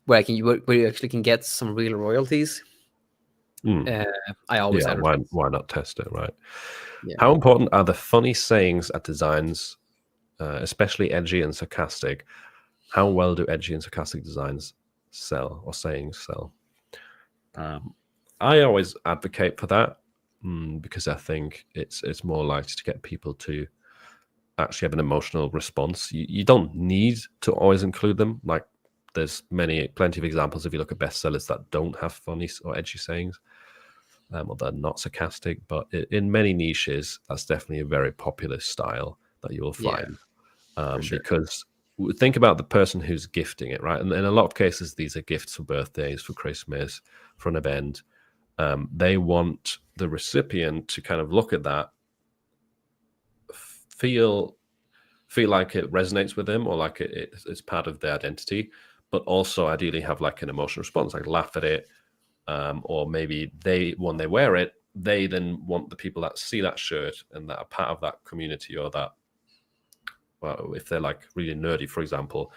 Speaker 2: where you actually can get some real royalties, I always advertise.
Speaker 1: Why not test it, right?
Speaker 2: Yeah.
Speaker 1: How important are the funny sayings at designs, especially edgy and sarcastic? How well do edgy and sarcastic designs sell or sayings sell? I always advocate for that because I think it's more likely to get people to actually have an emotional response. You don't need to always include them. Like there's plenty of examples if you look at bestsellers that don't have funny or edgy sayings, or they're not sarcastic. But in many niches, that's definitely a very popular style that you will find.
Speaker 2: Sure.
Speaker 1: Because think about the person who's gifting it, right? And in a lot of cases, these are gifts for birthdays, for Christmas, for an event. They want the recipient to kind of look at that, feel like it resonates with them, or like it's part of their identity, but also ideally have like an emotional response, like laugh at it, or maybe when they wear it, they then want the people that see that shirt and that are part of that community, or that, well, if they're like really nerdy, for example,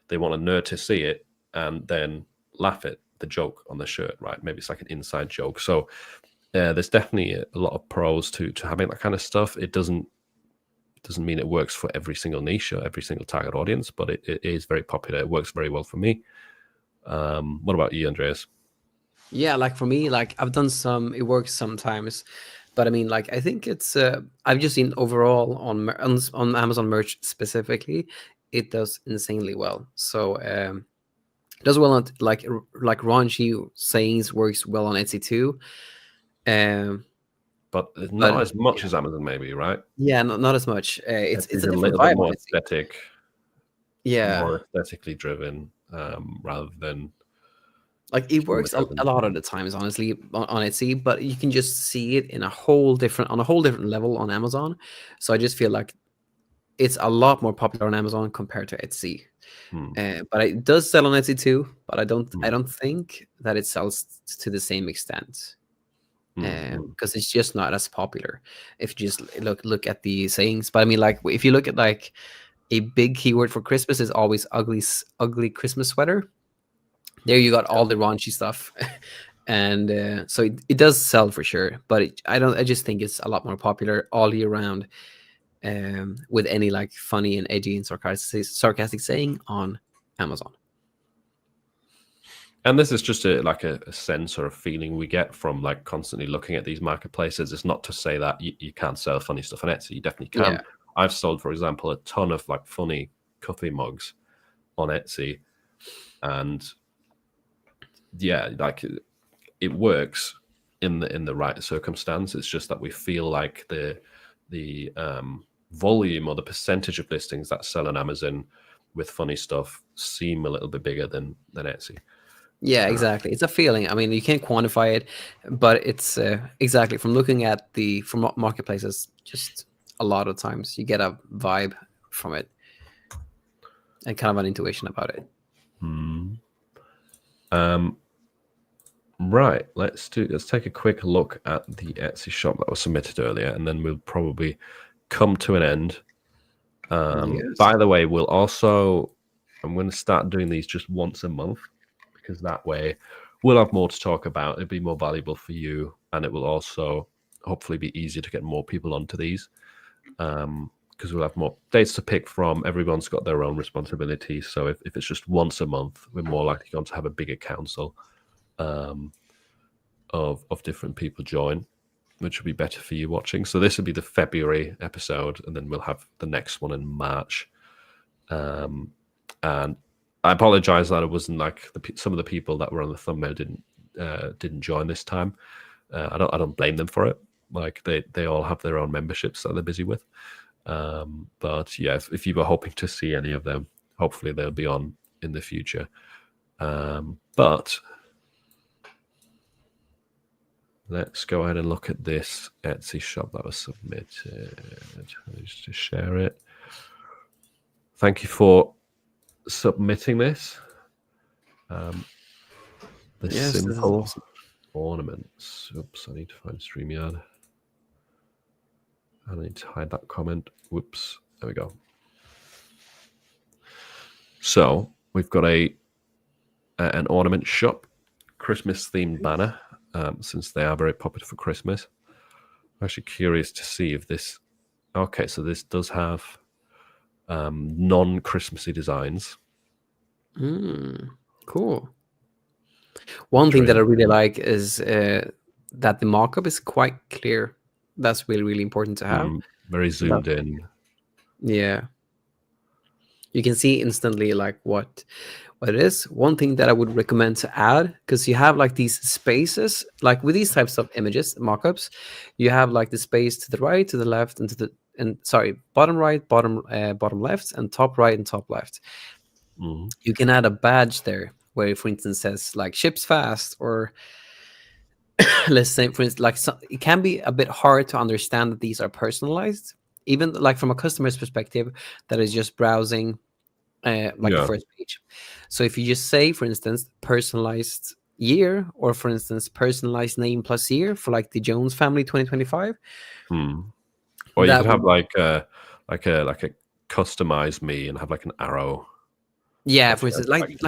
Speaker 1: they want a nerd to see it and then laugh at the joke on the shirt, right? Maybe it's like an inside joke. So there's definitely a lot of pros to having that kind of stuff. It doesn't mean it works for every single niche or every single target audience, but it is very popular. It works very well for me. What about you, Andreas?
Speaker 2: Yeah, like for me, like I've done it works sometimes, but I mean, like I think it's I've just seen overall on Amazon merch specifically, it does insanely well. So it does well on like raunchy sayings works well on Etsy too.
Speaker 1: But not as much as Amazon, maybe, right?
Speaker 2: Yeah, not as much. It's a
Speaker 1: little
Speaker 2: different
Speaker 1: bit
Speaker 2: vibe
Speaker 1: more
Speaker 2: on Etsy.
Speaker 1: aesthetic.
Speaker 2: Yeah,
Speaker 1: more aesthetically driven, rather than
Speaker 2: like it works a lot of the times, honestly, on Etsy, but you can just see it on a whole different level on Amazon. So I just feel like it's a lot more popular on Amazon compared to Etsy. But it does sell on Etsy too, but I don't think that it sells to the same extent, because it's just not as popular. If you just look at the sayings, but I mean, like if you look at like a big keyword for Christmas is always ugly Christmas sweater. There you got all the raunchy stuff. And so it does sell for sure, but I just think it's a lot more popular all year round, with any like funny and edgy and sarcastic saying on Amazon.
Speaker 1: And this is just a sense or a feeling we get from like constantly looking at these marketplaces. It's not to say that you can't sell funny stuff on Etsy. You definitely can.
Speaker 2: Yeah.
Speaker 1: I've sold, for example, a ton of like funny coffee mugs on Etsy, and yeah, like it works in the right circumstance. It's just that we feel like the volume or the percentage of listings that sell on Amazon with funny stuff seem a little bit bigger than Etsy.
Speaker 2: Yeah, exactly. It's a feeling. I mean, you can't quantify it, but it's exactly from looking at from marketplaces. Just a lot of times you get a vibe from it and kind of an intuition about it.
Speaker 1: Right. Let's take a quick look at the Etsy shop that was submitted earlier, and then we'll probably come to an end.
Speaker 2: Yes.
Speaker 1: By the way, I'm going to start doing these just once a month, because that way we'll have more to talk about. It'll be more valuable for you, and it will also hopefully be easier to get more people onto these, because we'll have more dates to pick from. Everyone's got their own responsibilities. So if it's just once a month, we're more likely going to have a bigger council of different people join, which will be better for you watching. So this will be the February episode, and then we'll have the next one in March. And I apologize that it wasn't like some of the people that were on the thumbnail didn't join this time. I don't blame them for it. Like they all have their own memberships that they're busy with. But yeah, if you were hoping to see any of them, hopefully they'll be on in the future. But let's go ahead and look at this Etsy shop that was submitted. Let's just share it. Thank you for submitting this. Simple awesome ornaments. Oops, I need to find StreamYard. I need to hide that comment. Whoops. There we go. So we've got an ornament shop, Christmas themed banner. since they are very popular for Christmas. I'm actually curious to see if this. Okay, so this does have non-Christmassy designs.
Speaker 2: Cool. One thing that I really like is that the mockup is quite clear. That's really, really important to have.
Speaker 1: Very zoomed in.
Speaker 2: Yeah. You can see instantly like what it is. One thing that I would recommend to add, because you have like these spaces, like with these types of images, mockups, you have like the space to the right, to the left, and bottom right, bottom left, and top right and top left. You can add a badge there where, for instance, says like ships fast, or let's say, for instance, like it can be a bit hard to understand that these are personalized, even like from a customer's perspective that is just browsing the first page. So if you just say, for instance, personalized year, or for instance, personalized name plus year for like the Jones family 2025.
Speaker 1: Or you could have like a customized me and have like an arrow.
Speaker 2: Yeah, for instance, like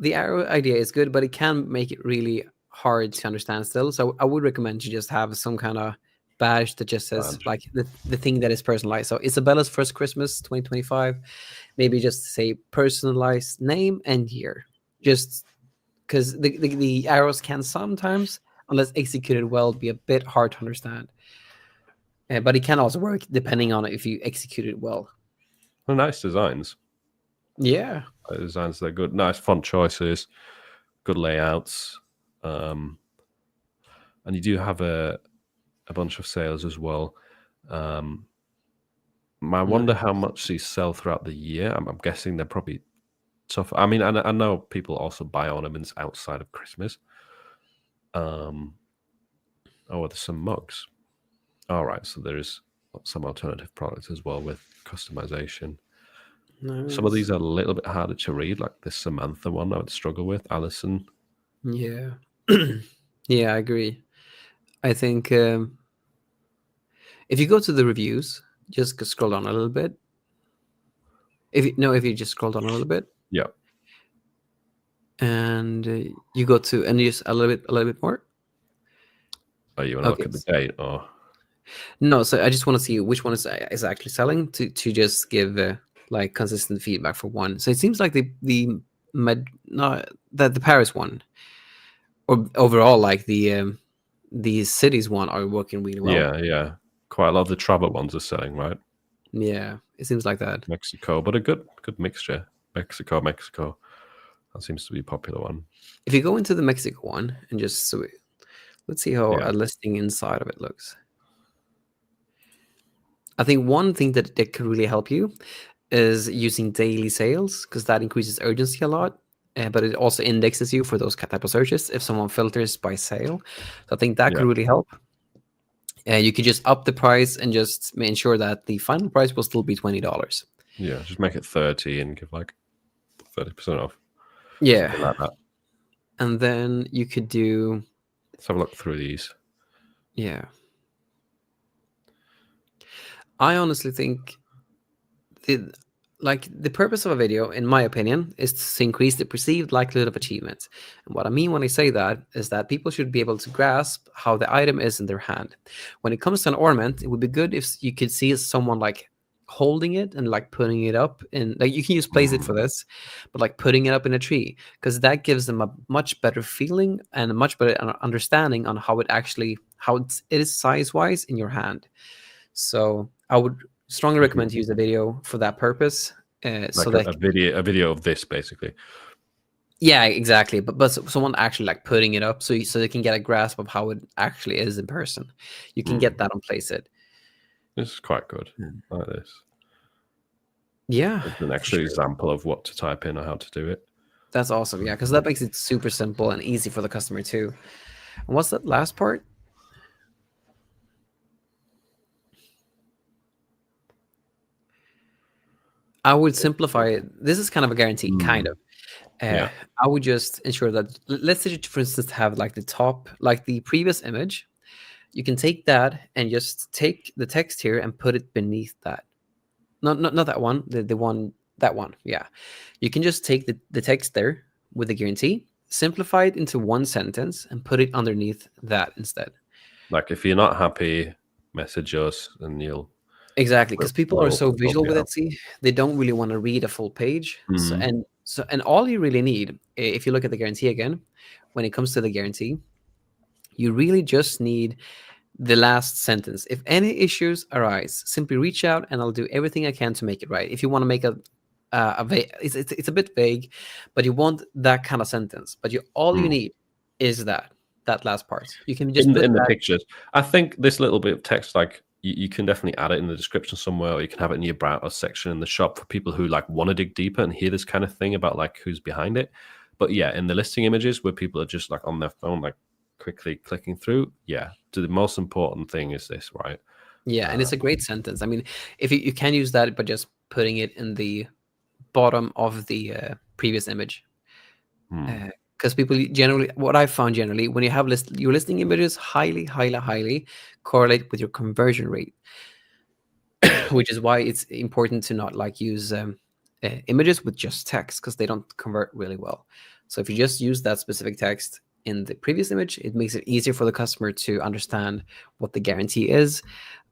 Speaker 2: the arrow idea is good, but it can make it really hard to understand still. So I would recommend you just have some kind of badge that just says like the thing that is personalized. So Isabella's first Christmas 2025, maybe just say personalized name and year, just because the arrows can sometimes, unless executed well, be a bit hard to understand. But it can also work depending on if you execute it well.
Speaker 1: Well, nice designs.
Speaker 2: Yeah,
Speaker 1: designs, they're good. Nice font choices, good layouts, and you do have a bunch of sales as well. I wonder how much these sell throughout the year. I'm guessing they're probably tough. I mean, I know people also buy ornaments outside of Christmas. Oh, there's some mugs. All right, so there's some alternative products as well with customization. Nice. Some of these are a little bit harder to read, like this Samantha one I would struggle with, Allison.
Speaker 2: Yeah. Yeah, I agree. I think if you go to the reviews, just scroll down a little bit. If you just scroll down a little bit.
Speaker 1: Yeah.
Speaker 2: And you go to, and just a little bit more.
Speaker 1: Oh, you want to look at the date, or?
Speaker 2: No, so I just want to see which one is actually selling to just give like consistent feedback for one. So it seems like the Paris one, or overall like the cities one, are working really well.
Speaker 1: Yeah. Quite a lot of the travel ones are selling, right?
Speaker 2: Yeah, it seems like that.
Speaker 1: Mexico, but a good mixture. Mexico. That seems to be a popular one.
Speaker 2: If you go into the Mexico one and just let's see how a listing inside of it looks. I think one thing that could really help you is using daily sales, because that increases urgency a lot, but it also indexes you for those type of searches if someone filters by sale. So I think that could really help. You could just up the price and just make sure that the final price will still be $20.
Speaker 1: Yeah, just make it 30 and give like 30% off.
Speaker 2: Yeah.
Speaker 1: Something like that.
Speaker 2: And then you could do...
Speaker 1: Let's have a look through these.
Speaker 2: Yeah. I honestly think the purpose of a video, in my opinion, is to increase the perceived likelihood of achievement. And what I mean when I say that is that people should be able to grasp how the item is in their hand. When it comes to an ornament, it would be good if you could see someone like holding it and like putting it up in, like, you can use place it for this, but like putting it up in a tree, because that gives them a much better feeling and a much better understanding on how it is size wise in your hand. So I would strongly recommend to use the video for that purpose. So
Speaker 1: a video of this, basically.
Speaker 2: Yeah, exactly. But someone actually like putting it up, so they can get a grasp of how it actually is in person. You can get that on Place It.
Speaker 1: This is quite good. I like this.
Speaker 2: Yeah,
Speaker 1: it's an actual example of what to type in or how to do it.
Speaker 2: That's awesome. Yeah, because that makes it super simple and easy for the customer too. And what's that last part? I would simplify it. This is kind of a guarantee, kind of. I would just ensure that, let's say, for instance, have like the top, like the previous image. You can take that and just take the text here and put it beneath that. Not that one, that one. Yeah. You can just take the text there with the guarantee simplify it into one sentence and put it underneath that instead.
Speaker 1: Like if you're not happy, message us and you'll.
Speaker 2: Exactly, because people are so visual with Etsy, they don't really want to read a full page. And all you really need, if you look at the guarantee again, when it comes to the guarantee, you really just need the last sentence. If any issues arise, simply reach out and I'll do everything I can to make it right. If you want to make it's a bit vague, but you want that kind of sentence. But you need is that last part. You can just
Speaker 1: put in the pictures. I think this little bit of text, like you can definitely add it in the description somewhere, or you can have it in your about us section in the shop for people who like want to dig deeper and hear this kind of thing about like who's behind it. But yeah, in the listing images where people are just like on their phone, like quickly clicking through, the most important thing is this, right?
Speaker 2: Yeah, and it's a great sentence. I mean, if you can use that by just putting it in the bottom of the previous image. Because people generally, what I found generally, when you have your listing images highly correlate with your conversion rate, which is why it's important to not like use images with just text, because they don't convert really well. So if you just use that specific text in the previous image, it makes it easier for the customer to understand what the guarantee is,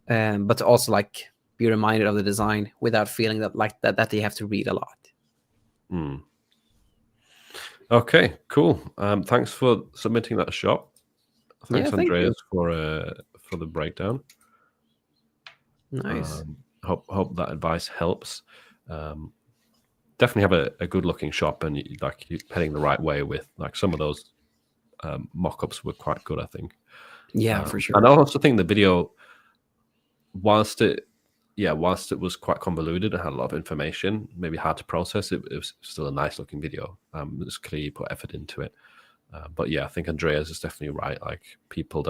Speaker 2: but to also like be reminded of the design without feeling that they have to read a lot.
Speaker 1: Okay, cool. Thanks for submitting that shop. Thanks, Andreas, for the breakdown.
Speaker 2: Nice.
Speaker 1: Hope that advice helps. Definitely have a good looking shop, and you're heading the right way with like some of those mock-ups were quite good, I think.
Speaker 2: Yeah, for sure.
Speaker 1: And I also think the video, whilst it was quite convoluted and had a lot of information, maybe hard to process, it was still a nice looking video. It's clear you put effort into it. But yeah, I think Andreas is definitely right. Like people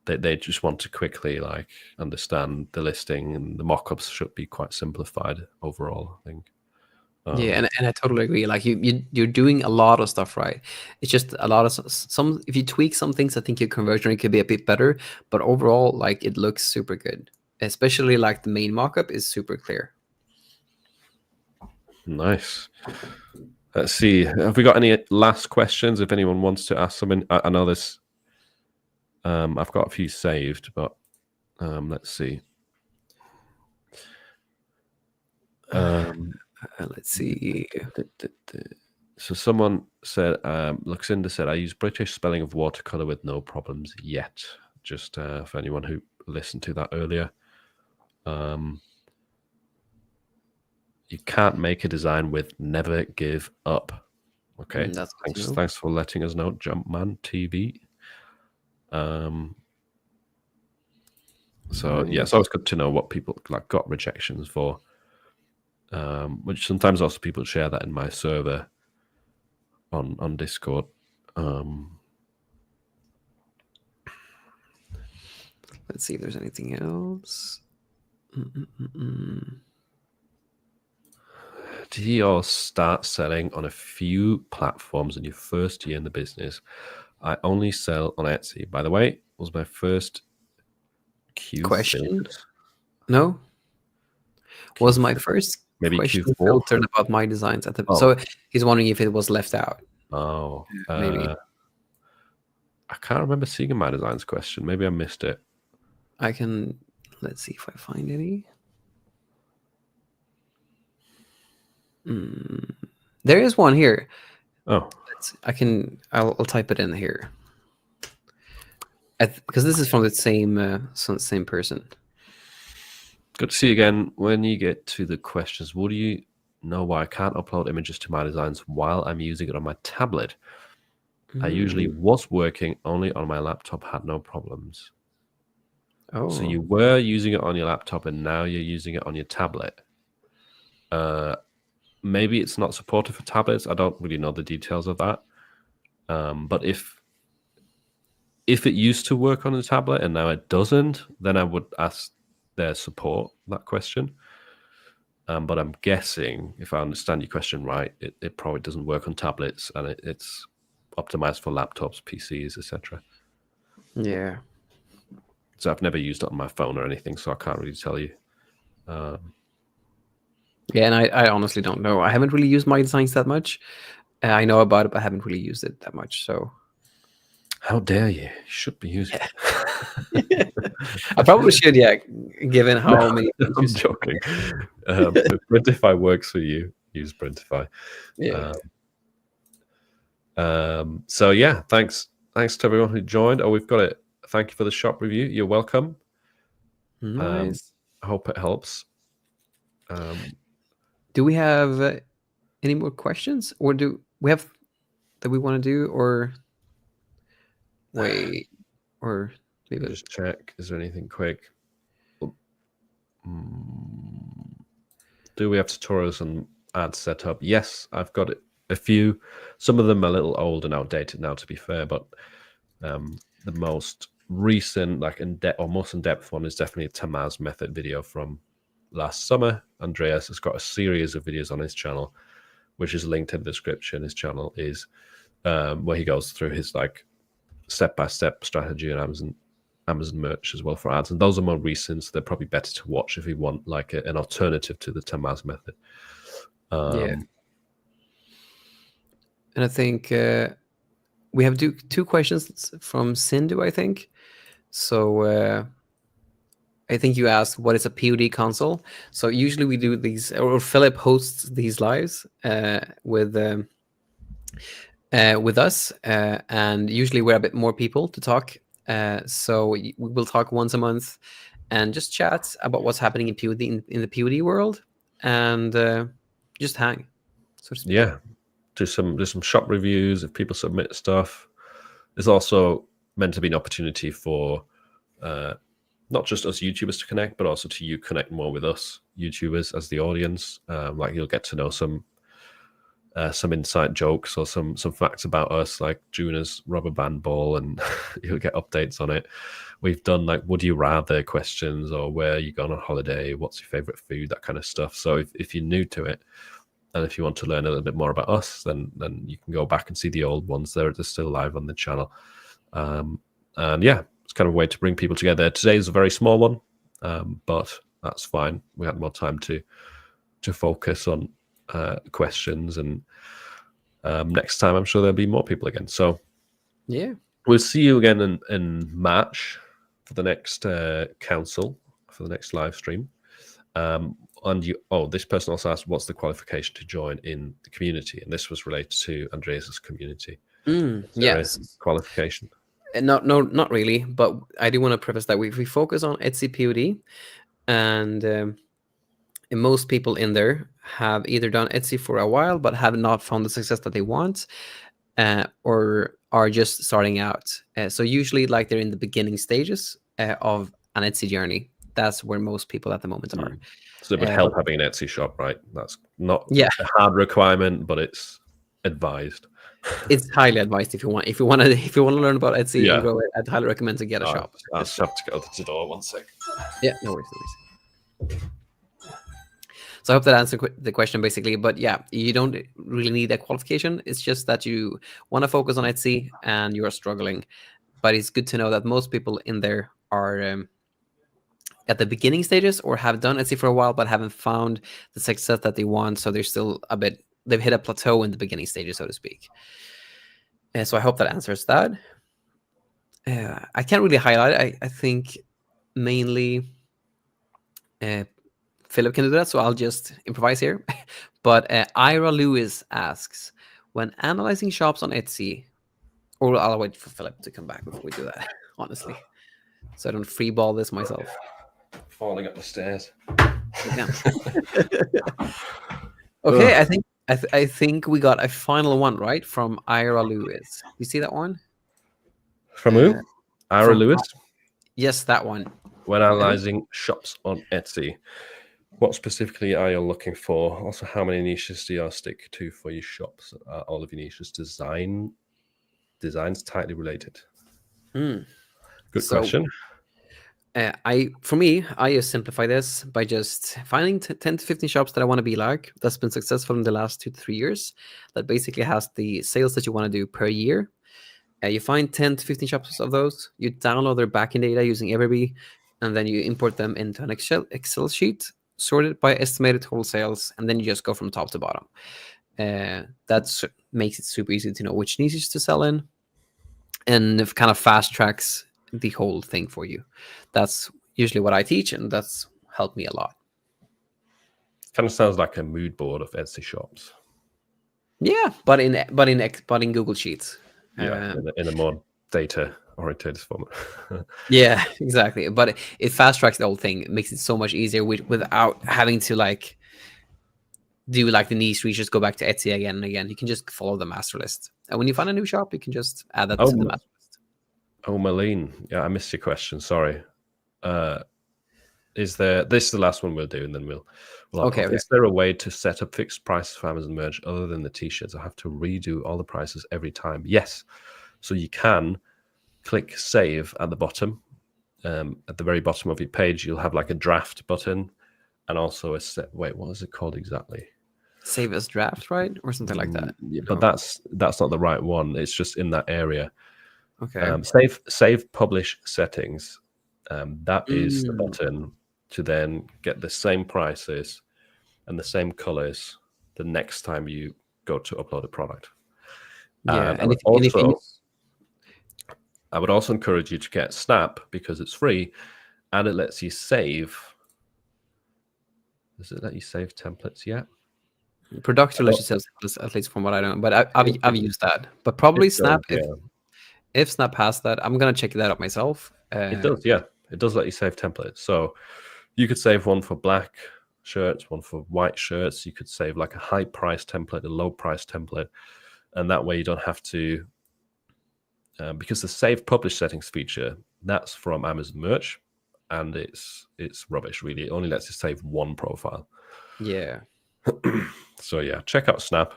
Speaker 1: they just want to quickly like understand the listing, and the mock-ups should be quite simplified overall, I think.
Speaker 2: Yeah, and I totally agree. Like you're doing a lot of stuff right. It's just a lot of some. If you tweak some things, I think your conversion rate could be a bit better. But overall, like it looks super good. Especially like the main mockup is super clear.
Speaker 1: Nice. Let's see. Have we got any last questions? If anyone wants to ask something, I know this. I've got a few saved, but let's see.
Speaker 2: Let's see.
Speaker 1: So someone said, Luxinda said, I use British spelling of watercolor with no problems yet. Just for anyone who listened to that earlier. You can't make a design with never give up. Okay. Thanks for letting us know, Jumpman TV. So yeah, it's always good to know what people like got rejections for. Which sometimes also people share that in my server on Discord.
Speaker 2: Let's see if there's anything else.
Speaker 1: Did you all start selling on a few platforms in your first year in the business? I only sell on Etsy. By the way, was my first
Speaker 2: question. No, was my first
Speaker 1: maybe
Speaker 2: question
Speaker 1: Q4
Speaker 2: filtered about MyDesigns at the. Oh. So he's wondering if it was left out.
Speaker 1: Oh,
Speaker 2: maybe.
Speaker 1: I can't remember seeing a MyDesigns question. Maybe I missed it.
Speaker 2: Let's see if I find any. There is one here.
Speaker 1: Oh,
Speaker 2: I'll type it in here. Because this is from the same person.
Speaker 1: Good to see you again. When you get to the questions, what do you know why I can't upload images to MyDesigns while I'm using it on my tablet? I usually was working only on my laptop, had no problems.
Speaker 2: Oh.
Speaker 1: So you were using it on your laptop and now you're using it on your tablet. Maybe it's not supported for tablets. I don't really know the details of that. But if it used to work on a tablet and now it doesn't, then I would ask their support that question. But I'm guessing, if I understand your question right, it probably doesn't work on tablets, and it's optimized for laptops, PCs, etc.
Speaker 2: Yeah.
Speaker 1: So I've never used it on my phone or anything, so I can't really tell you.
Speaker 2: Yeah, and I honestly don't know. I haven't really used MyDesigns that much. I know about it, but I haven't really used it that much. So
Speaker 1: how dare you? You should be using
Speaker 2: it. I probably should, yeah, given how many
Speaker 1: I'm
Speaker 2: features.
Speaker 1: joking. If Printify works for you, use Printify.
Speaker 2: Yeah.
Speaker 1: So yeah, thanks to everyone who joined. Oh, we've got it. Thank you for the shop review. You're welcome.
Speaker 2: Nice.
Speaker 1: I hope it helps.
Speaker 2: Do we have any more questions, or do we have that we want to do, or wait, or leave it?
Speaker 1: Just check. Is there anything quick? Do we have tutorials on ad setup? Yes, I've got a few. Some of them are a little old and outdated now, to be fair, but the most recent, like most in-depth one is definitely a Tamaz method video from last summer. Andreas has got a series of videos on his channel, which is linked in the description. His channel is where he goes through his like step-by-step strategy on Amazon merch as well for ads, and those are more recent, so they're probably better to watch if you want like an alternative to the Tamaz method.
Speaker 2: Yeah. And I think we have two questions from Sindhu, I think. So I think you asked, what is a POD console? So usually we do these, or Philip hosts these lives with us, and usually we're a bit more people to talk. So we will talk once a month and just chat about what's happening in POD in the POD world, and just hang. So to speak.
Speaker 1: Yeah, do some shop reviews if people submit stuff. It's also meant to be an opportunity for not just us YouTubers to connect, but also to you connect more with us YouTubers as the audience. Like you'll get to know some inside jokes or some facts about us, like Juna's rubber band ball, and you'll get updates on it. We've done like would you rather questions, or where are you going on holiday, what's your favorite food, that kind of stuff. So if you're new to it, and if you want to learn a little bit more about us, then you can go back and see the old ones. They're still live on the channel. And yeah, it's kind of a way to bring people together. Today's a very small one, but that's fine. We had more time to focus on questions, and next time I'm sure there'll be more people again. So
Speaker 2: yeah,
Speaker 1: we'll see you again in March for the next council, for the next live stream. And this person also asked, what's the qualification to join in the community? And this was related to Andreas's community.
Speaker 2: Yes.
Speaker 1: Qualification?
Speaker 2: Not really. But I do want to preface that we focus on Etsy POD, and most people in there have either done Etsy for a while but have not found the success that they want, or are just starting out. So usually, like, they're in the beginning stages of an Etsy journey. That's where most people at the moment are.
Speaker 1: So it would help having an Etsy shop, right? That's not
Speaker 2: a
Speaker 1: hard requirement, but it's advised.
Speaker 2: It's highly advised if you want to learn about Etsy and grow it. I'd highly recommend to get a shop.
Speaker 1: I'll just have to go to the door 1 sec.
Speaker 2: Yeah, no worries. So I hope that answered the question basically. But yeah, you don't really need a qualification. It's just that you want to focus on Etsy and you are struggling. But it's good to know that most people in there are at the beginning stages, or have done Etsy for a while but haven't found the success that they want. So they're still they've hit a plateau in the beginning stages, so to speak. So I hope that answers that. I can't really highlight. I think mainly Philip can do that, so I'll just improvise here. But Ira Lewis asks, when analyzing shops on Etsy, or I'll wait for Philip to come back before we do that, honestly, so I don't freeball this myself.
Speaker 1: Falling up the stairs.
Speaker 2: Okay, I think we got a final one, right, from Ira Lewis. You see that one?
Speaker 1: From who? Ira Lewis?
Speaker 2: Yes, that one.
Speaker 1: When analyzing shops on Etsy, what specifically are you looking for? Also, how many niches do you stick to for your shops? Are all of your niches designs tightly related? Good question.
Speaker 2: I just simplify this by just finding 10 to 15 shops that I want to be like, that's been successful in the last 2 to 3 years, that basically has the sales that you want to do per year. You find 10 to 15 shops of those, you download their backend data using Everbee, and then you import them into an Excel sheet, sorted by estimated total sales, and then you just go from top to bottom. That's makes it super easy to know which niches to sell in, and it kind of fast tracks the whole thing for you. That's usually what I teach, and that's helped me a lot.
Speaker 1: Kind of sounds like a mood board of Etsy shops.
Speaker 2: Yeah, but in Google Sheets.
Speaker 1: Yeah, in a more data oriented format.
Speaker 2: Yeah, exactly. But it fast tracks the whole thing. It makes it so much easier without having to like do like the niche research, go back to Etsy again and again. You can just follow the master list. And when you find a new shop, you can just add that to the master list.
Speaker 1: Oh, Malene. Yeah, I missed your question. Sorry. This is the last one we'll do, and then we'll
Speaker 2: okay.
Speaker 1: Is there a way to set up fixed prices for Amazon merch other than the t-shirts? I have to redo all the prices every time. Yes. So you can click save at the bottom. At the very bottom of your page, you'll have like a draft button, and also a set. Wait, what is it called exactly?
Speaker 2: Save as draft, right, or something like that.
Speaker 1: Yeah, but that's not the right one. It's just in that area.
Speaker 2: Okay.
Speaker 1: Save publish settings. That is the button to then get the same prices and the same colors the next time you go to upload a product.
Speaker 2: Yeah,
Speaker 1: and I would also encourage you to get Snap because it's free and it lets you save. Does it let you save templates yet?
Speaker 2: Productive lets you save templates, at least from what I know. But I've used that. But probably Snap. If Snap has that, I'm gonna check that out myself.
Speaker 1: It does, yeah. It does let you save templates. So you could save one for black shirts, one for white shirts. You could save like a high price template, a low price template. And that way you don't have to, because the save publish settings feature, that's from Amazon merch. And it's rubbish, really. It only lets you save one profile.
Speaker 2: Yeah.
Speaker 1: So yeah, check out Snap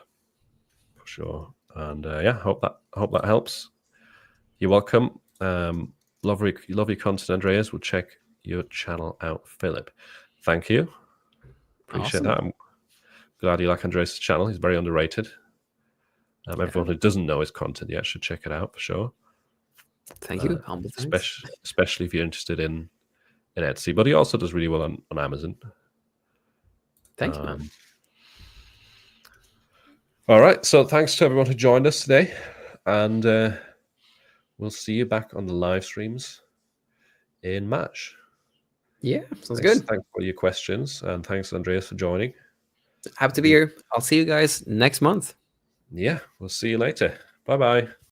Speaker 1: for sure. And yeah, hope that helps. You're welcome. Lovely content, Andreas. We'll check your channel out, Philip. Thank you. Appreciate that. I'm glad you like Andreas' channel. He's very underrated. Everyone who doesn't know his content yet should check it out for sure.
Speaker 2: Thank you.
Speaker 1: Especially if you're interested in Etsy. But he also does really well on Amazon.
Speaker 2: Thanks, man.
Speaker 1: All right. So thanks to everyone who joined us today. And we'll see you back on the live streams in March.
Speaker 2: Yeah, sounds good.
Speaker 1: Thanks for your questions. And thanks, Andreas, for joining.
Speaker 2: Happy to be here. I'll see you guys next month.
Speaker 1: Yeah, we'll see you later. Bye-bye.